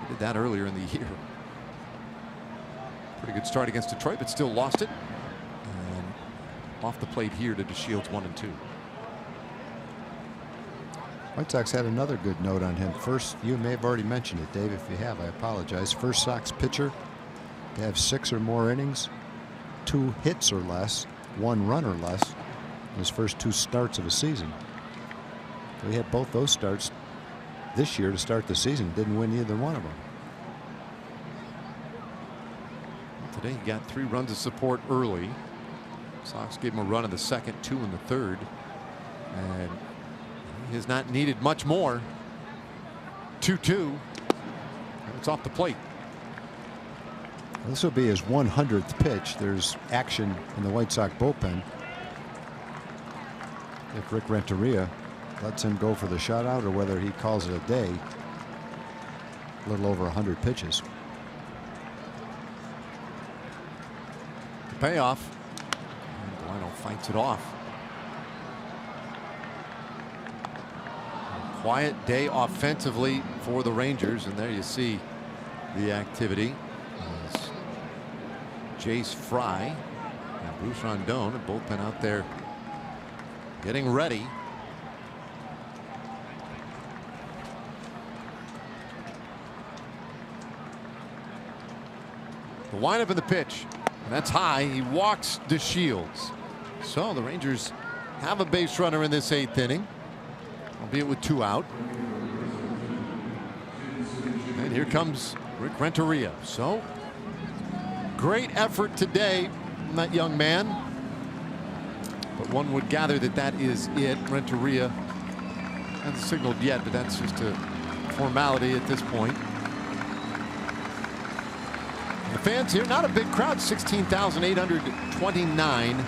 He did that earlier in the year. Pretty good start against Detroit, but still lost it. And off the plate here to DeShields, 1 and 2. White Sox had another good note on him. First, you may have already mentioned it, Dave. If you have, I apologize. First Sox pitcher to have 6 or more innings, 2 hits or less, 1 run or less in his first 2 starts of a season. So he had both those starts this year to start the season. Didn't win either one of them. Today he got 3 runs of support early. Sox gave him a run in the second, 2 in the third, and he has not needed much more. 2-2. It's off the plate. This will be his 100th pitch. There's action in the White Sox bullpen. If Rick Renteria lets him go for the shutout or whether he calls it a day. A little over 100 pitches. The payoff. And Delino fights it off. A quiet day offensively for the Rangers, and there you see the activity. As Jace Fry and Bruce Rondon have both been out there getting ready. The windup in the pitch. And that's high. He walks DeShields. So the Rangers have a base runner in this 8th inning, albeit with 2 out. And here comes Rick Renteria. So great effort today from that young man. But one would gather that that is it. Renteria hasn't signaled yet, but that's just a formality at this point. The fans here, not a big crowd, 16,829.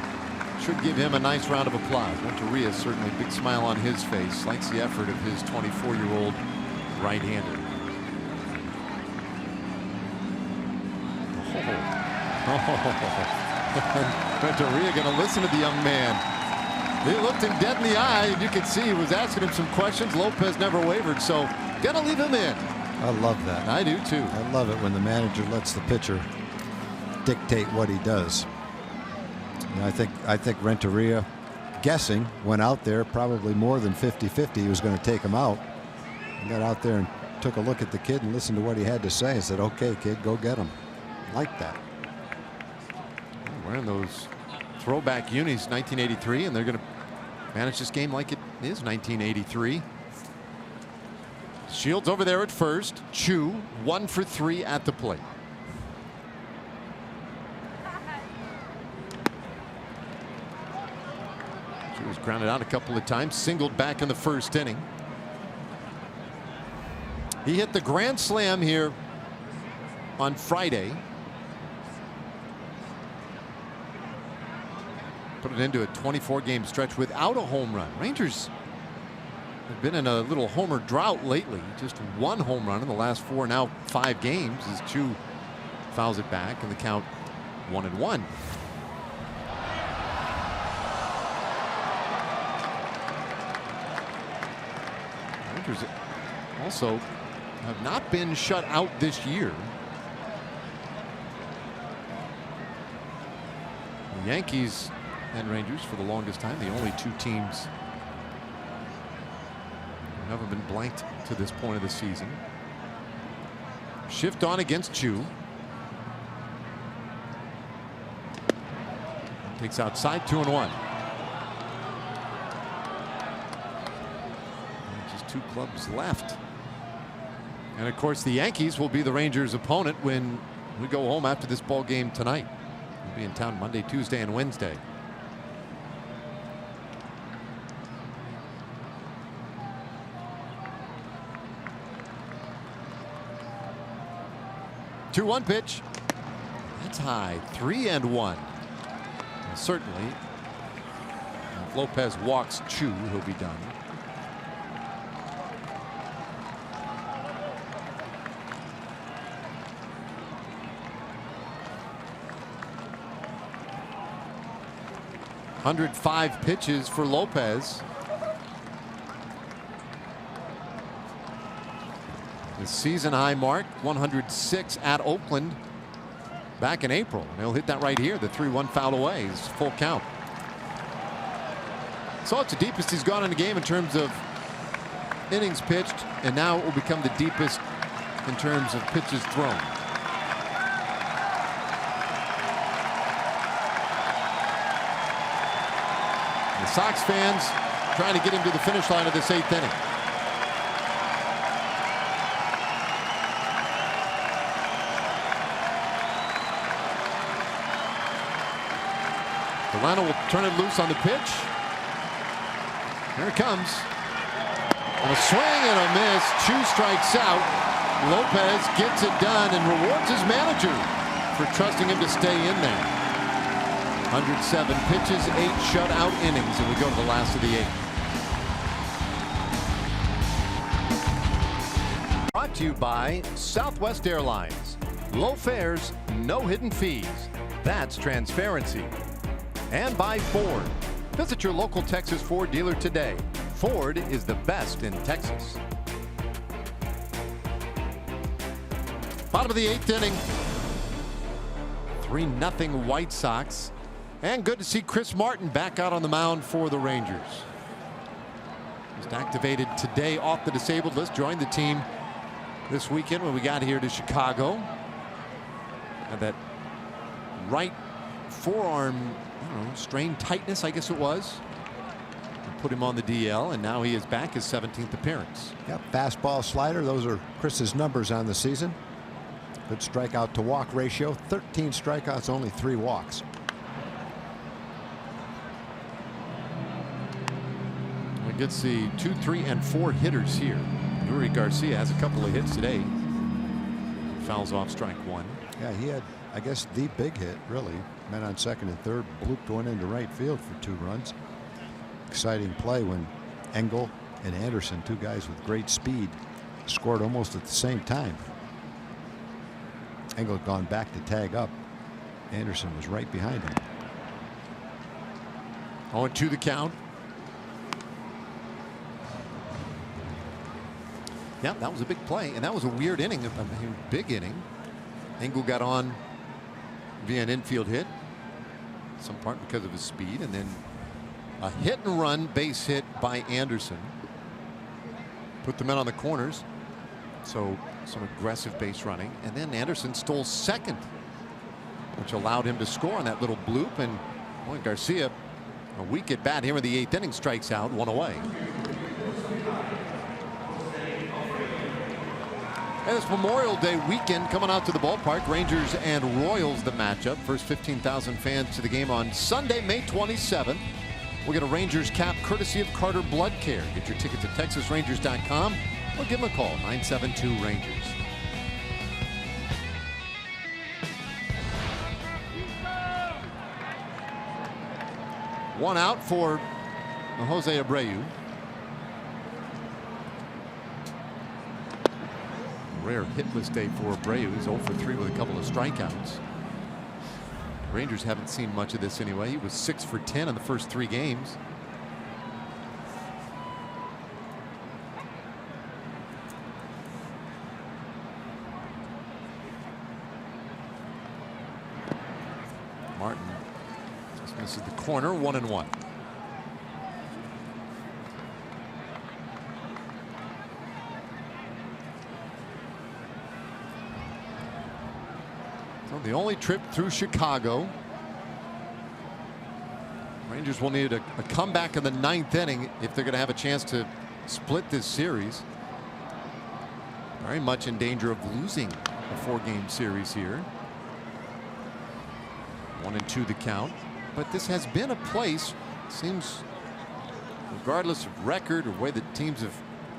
Should give him a nice round of applause. Renteria, certainly a big smile on his face. Likes the effort of his 24-year-old right-hander. Renteria going to listen to the young man. He looked him dead in the eye, and you could see he was asking him some questions. Lopez never wavered, so going to leave him in. I love that. I do too. I love it when the manager lets the pitcher dictate what he does. And I think Renteria, guessing, went out there probably more than 50-50. He was going to take him out. He got out there and took a look at the kid and listened to what he had to say and said, "Okay, kid, go get him." Like that. Wearing those throwback unis, 1983, and they're going to manage this game like it is 1983. Shields over there at first. Chu 1 for 3 at the plate. Chu was grounded out a couple of times, singled back in the first inning. He hit the grand slam here on Friday. Put it into a 24-game stretch without a home run. Rangers have been in a little homer drought lately. Just 1 home run in the last 4, now 5 games as Chu fouls it back and the count 1-1. Rangers also have not been shut out this year. The Yankees and Rangers for the longest time, the only 2 teams who haven't been blanked to this point of the season. Shift on against Chu. Takes outside, 2-1. Just 2 clubs left. And of course, the Yankees will be the Rangers' opponent when we go home after this ball game tonight. We'll be in town Monday, Tuesday, and Wednesday. Two 1 pitch. That's high. 3-1. And certainly, if Lopez walks Chu, he'll be done. .105 pitches for Lopez. The season high mark, 106 at Oakland back in April. And he'll hit that right here. The 3-1 foul away is full count. So it's the deepest he's gone in a game in terms of innings pitched, and now it will become the deepest in terms of pitches thrown. The Sox fans trying to get him to the finish line of this 8th inning. Delano will turn it loose on the pitch. Here it comes. And a swing and a miss. Chu strikes out. Lopez gets it done and rewards his manager for trusting him to stay in there. 107 pitches, 8 shutout innings, and we go to the last of the 8th. Brought to you by Southwest Airlines. Low fares, no hidden fees. That's transparency. And by Ford. Visit your local Texas Ford dealer today. Ford is the best in Texas. Bottom of the 8th inning. 3-0 White Sox. And good to see Chris Martin back out on the mound for the Rangers. Just activated today off the disabled list. Joined the team this weekend when we got here to Chicago. Had that right forearm strain tightness, I guess it was. Put him on the DL, and now he is back, his 17th appearance. Yep, fastball, slider. Those are Chris's numbers on the season. Good strikeout to walk ratio. 13 strikeouts, only 3 walks. We get to see 2, 3, and 4 hitters here. Yuri Garcia has a couple of hits today. Fouls off strike 1. Yeah, he had, I guess, the big hit, really. Men on second and third, blooped one into right field for 2 runs. Exciting play when Engel and Anderson, 2 guys with great speed, scored almost at the same time. Engel had gone back to tag up. Anderson was right behind him. 0-2 the count. Yeah, that was a big play, and that was a weird inning. I mean, big inning. Engel got on via an infield hit, some part because of his speed, and then a hit and run base hit by Anderson. Put the men on the corners, so some aggressive base running, and then Anderson stole second, which allowed him to score on that little bloop. And boy, Garcia, a weak at bat here in the 8th inning, strikes out, 1 away. And it's Memorial Day weekend coming out to the ballpark. Rangers and Royals the matchup. First 15,000 fans to the game on Sunday, May 27th. We'll get a Rangers cap courtesy of Carter Blood Care. Get your tickets at TexasRangers.com or give them a call, 972-RANGERS. One out for Jose Abreu. Rare hitless day for Abreu. He's 0 for 3 with a couple of strikeouts. Rangers haven't seen much of this anyway. He was 6 for 10 in the first 3 games. Martin just misses the corner, 1-1. The only trip through Chicago. Rangers will need a comeback in the 9th inning if they're going to have a chance to split this series. Very much in danger of losing a 4-game series here. 1-2 the count. But this has been a place, seems, regardless of record or way that teams have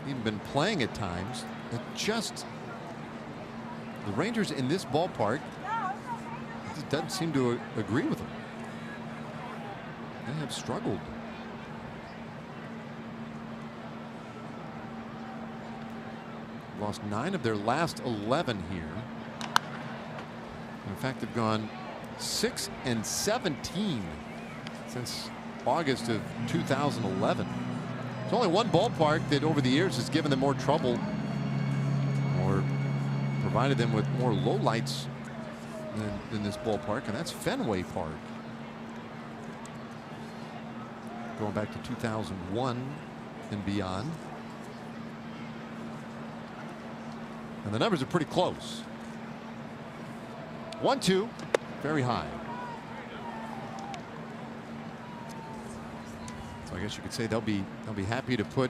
even been playing at times, that just the Rangers in this ballpark just doesn't seem to agree with them. They have struggled. Lost 9 of their last 11 here. In fact, they've gone 6-17 since August of 2011. There's only one ballpark that over the years has given them more trouble or provided them with more lowlights than this ballpark, and that's Fenway Park. Going back to 2001 and beyond. And the numbers are pretty close. 1-2, very high. So I guess you could say they'll be happy to put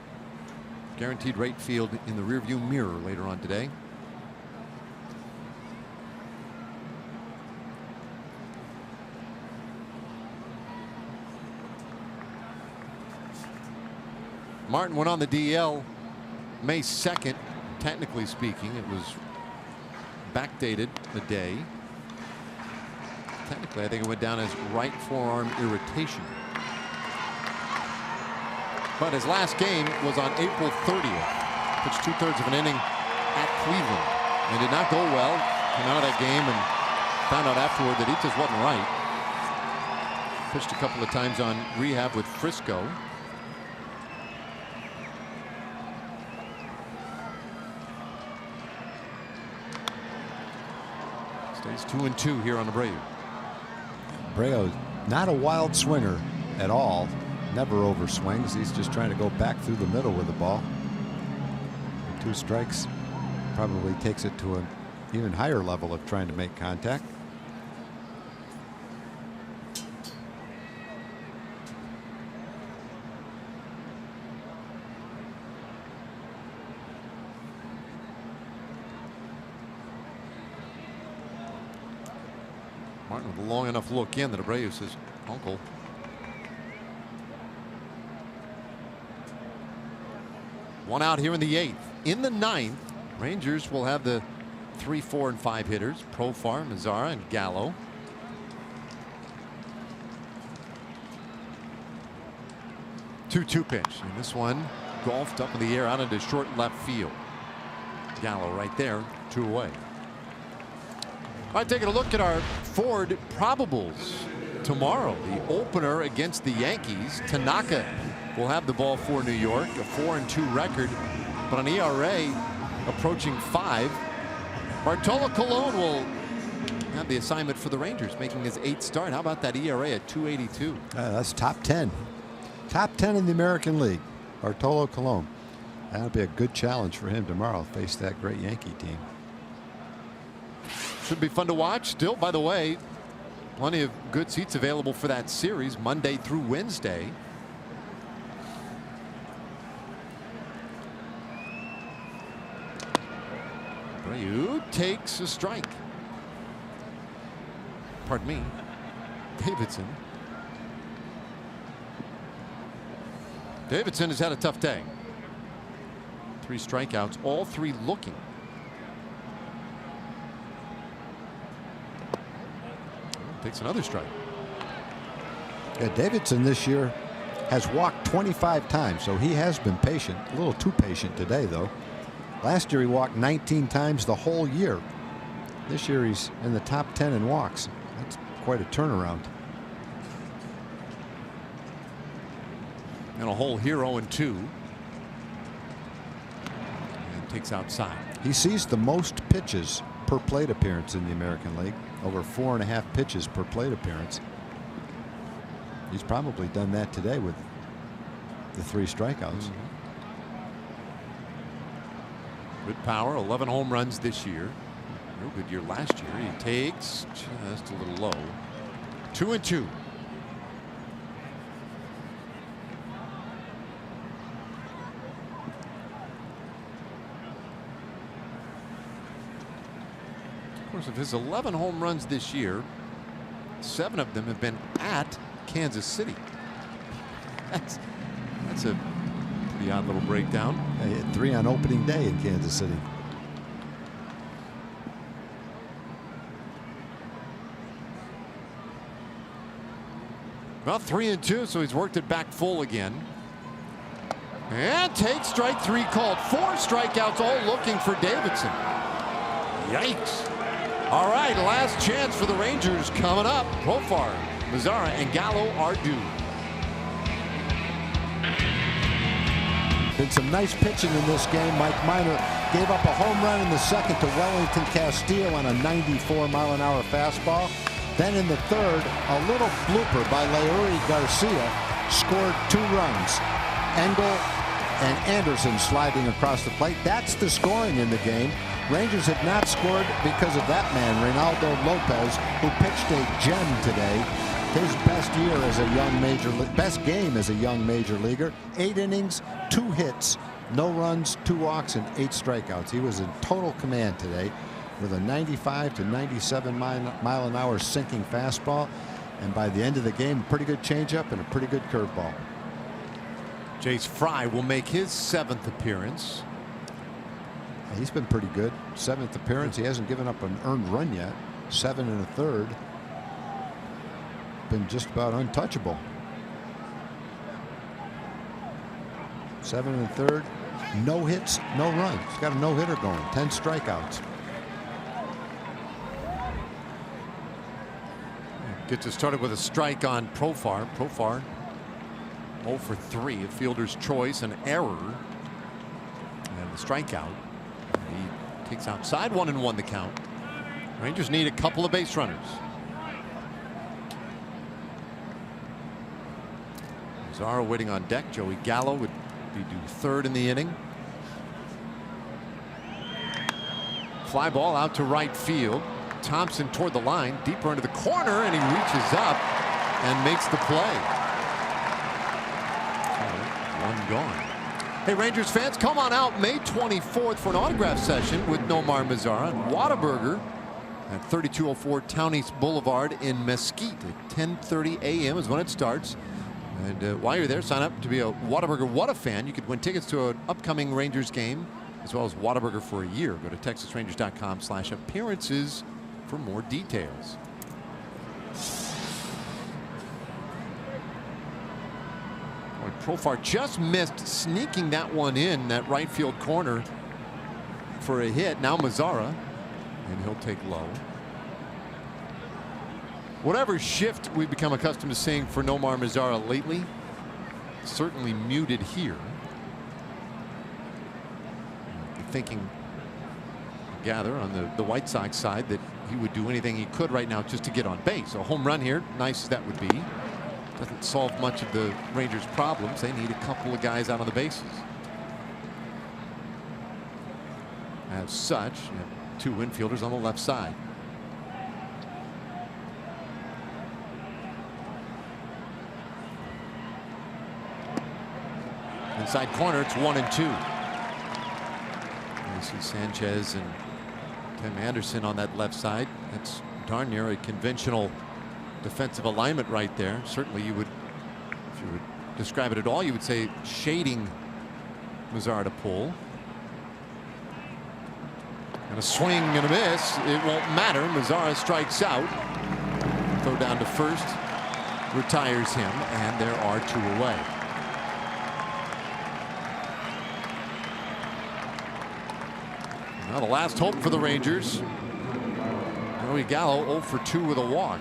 Guaranteed Rate Field in the rearview mirror later on today. Martin went on the DL May 2nd. Technically speaking, it was backdated a day. Technically, I think it went down as right forearm irritation. But his last game was on April 30th. Pitched 2/3 of an inning at Cleveland. And did not go well. Came out of that game and found out afterward that he just wasn't right. Pitched a couple of times on rehab with Frisco. Stays 2-2 here on Abreu. Abreu, not a wild swinger at all. Never over swings. He's just trying to go back through the middle with the ball. 2 strikes probably takes it to an even higher level of trying to make contact. Martin with a long enough look in that Abreu says, "Uncle." One out here in the 8th. In the 9th, Rangers will have the 3, 4, and 5 hitters: Profar, Mazzara, and Gallo. Two pitch, and this one golfed up in the air out into short left field. Gallo right there, 2 away. All right, taking a look at our Ford probables tomorrow. The opener against the Yankees. Tanaka will have the ball for New York, a 4-2 record, but an ERA approaching 5. Bartolo Colon will have the assignment for the Rangers, making his 8th start. How about that ERA at 2.82? That's top 10. Top 10 in the American League. Bartolo Colon. That'll be a good challenge for him tomorrow. Face that great Yankee team. Should be fun to watch. Still, by the way, plenty of good seats available for that series Monday through Wednesday. Abreu takes a strike. Pardon me. Davidson. Davidson has had a tough day. 3 strikeouts, all 3 looking. Takes another strike. Yeah, Davidson this year has walked 25 times, so he has been patient. A little too patient today, though. Last year he walked 19 times the whole year. This year he's in the top 10 in walks. That's quite a turnaround. And a hole here, 0-2. And takes outside. He sees the most pitches per plate appearance in the American League. Over 4.5 pitches per plate appearance. He's probably done that today with the 3 strikeouts. Good power, 11 home runs this year. Real good year last year. He takes just a little low. 2-2. course, of his 11 home runs this year, 7 of them have been at Kansas City. That's a pretty odd little breakdown. He hit 3 on opening day in Kansas City. Well, 3-2, so he's worked it back full again. And takes strike 3 called. 4 strikeouts, all looking for Davidson. Yikes. All right, last chance for the Rangers coming up. Profar, Mazara, and Gallo are due. Been some nice pitching in this game. Mike Minor gave up a home run in the second to Wellington Castillo on a 94-mile-an-hour fastball. Then in the third, a little blooper by Leury Garcia scored 2 runs. Engel and Anderson sliding across the plate. That's the scoring in the game. Rangers have not scored because of that man, Reynaldo Lopez, who pitched a gem today. His best year as a young best game as a young major leaguer. 8 innings, 2 hits, no runs, 2 walks, and 8 strikeouts. He was in total command today with a 95 to 97 mile an hour sinking fastball. And by the end of the game, a pretty good changeup and a pretty good curveball. Jace Fry will make his 7th appearance. He's been pretty good. 7th appearance. He hasn't given up an earned run yet. 7 1/3. Been just about untouchable. 7 1/3. No hits, no runs. He's got a no-hitter going. 10 strikeouts. Gets us started with a strike on Profar. Profar 0 for 3. A fielder's choice, an error, and the strikeout. He takes outside. 1-1 the count. Rangers need a couple of base runners. Zara waiting on deck. Joey Gallo would be due 3rd in the inning. Fly ball out to right field. Thompson toward the line, deeper into the corner, and he reaches up and makes the play. So, 1 gone. Hey, Rangers fans, come on out May 24th for an autograph session with Nomar Mazara and Whataburger at 3204 Town East Boulevard in Mesquite at 10:30 a.m. is when it starts. And while you're there, sign up to be a Whataburger What a fan. You could win tickets to an upcoming Rangers game as well as Whataburger for a year. Go to TexasRangers.com/appearances for more details. Profar just missed sneaking that one in that right field corner for a hit. Now Mazara, and he'll take low. Whatever shift we've become accustomed to seeing for Nomar Mazara lately, certainly muted here. Thinking, gather on the White Sox side, that he would do anything he could right now just to get on base. A home run here, nice as that would be, doesn't solve much of the Rangers' problems. They need a couple of guys out on the bases. As such, you have 2 infielders on the left side. Inside corner, it's 1-2. You see Sanchez and Tim Anderson on that left side. That's darn near a conventional defensive alignment right there. Certainly you would, if you would describe it at all, you would say shading Mazara to pull. And a swing and a miss. It won't matter. Mazara strikes out. Throw down to first. Retires him, and there are 2 away. Now the last hope for the Rangers. Joey Gallo 0 for 2 with a walk.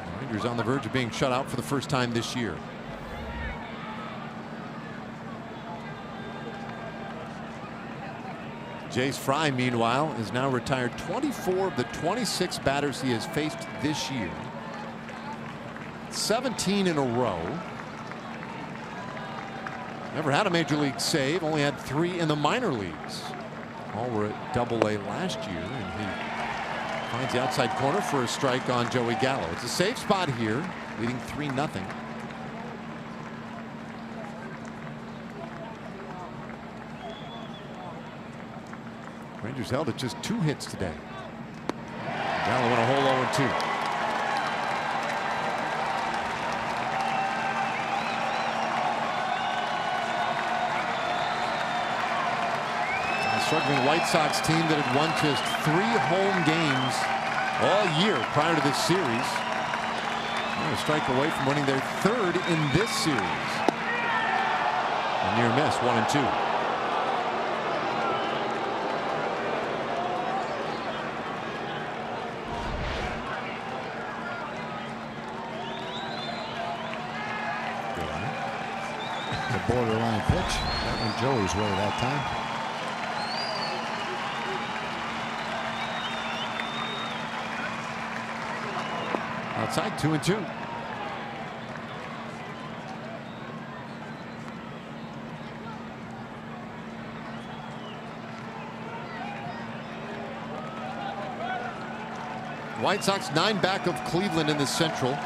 The Rangers on the verge of being shut out for the first time this year. Jace Fry, meanwhile, is now retired 24 of the 26 batters he has faced this year. 17 in a row. Never had a major league save, only had 3 in the minor leagues. All were at Double-A last year, and he finds the outside corner for a strike on Joey Gallo. It's a safe spot here, leading 3-0. Rangers held at just 2 hits today. Gallo went a whole 0-2. Struggling White Sox team that had won just 3 home games all year prior to this series. They're a strike away from winning their 3rd in this series. A near miss, 1-2. The borderline pitch. That went Joey's way that time. Outside, 2-2. White Sox 9 back of Cleveland in the Central,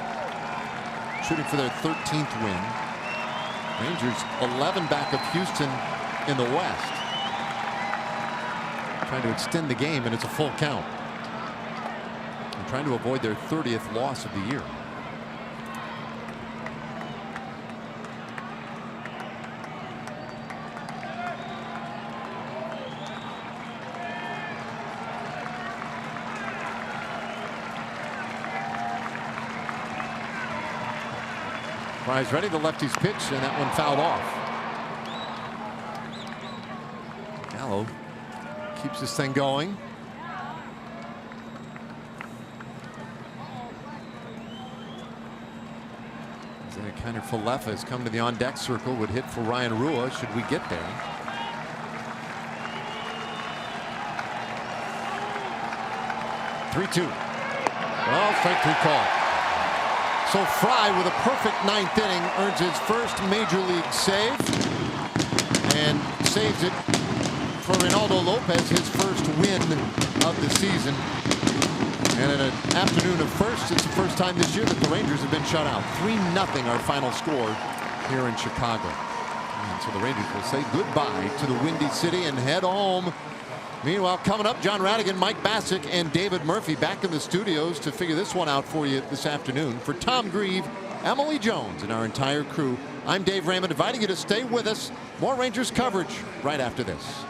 shooting for their 13th win. Rangers 11 back of Houston in the West, trying to extend the game, and it's a full count. Trying to avoid their 30th loss of the year. Fry's ready, the lefty's pitch, and that one fouled off. Gallo keeps this thing going. Kind of Falefa has come to the on-deck circle, would hit for Ryan Rua should we get there. (3-2). Well, strike 3 call. So Fry, with a perfect 9th inning, earns his first major league save and saves it for Reynaldo Lopez, his first win of the season. And in an afternoon of firsts, it's the first time this year that the Rangers have been shut out. 3-0 our final score here in Chicago. And so the Rangers will say goodbye to the Windy City and head home. Meanwhile, coming up, John Radigan, Mike Bassick, and David Murphy back in the studios to figure this one out for you this afternoon. For Tom Grieve, Emily Jones, and our entire crew, I'm Dave Raymond, inviting you to stay with us. More Rangers coverage right after this.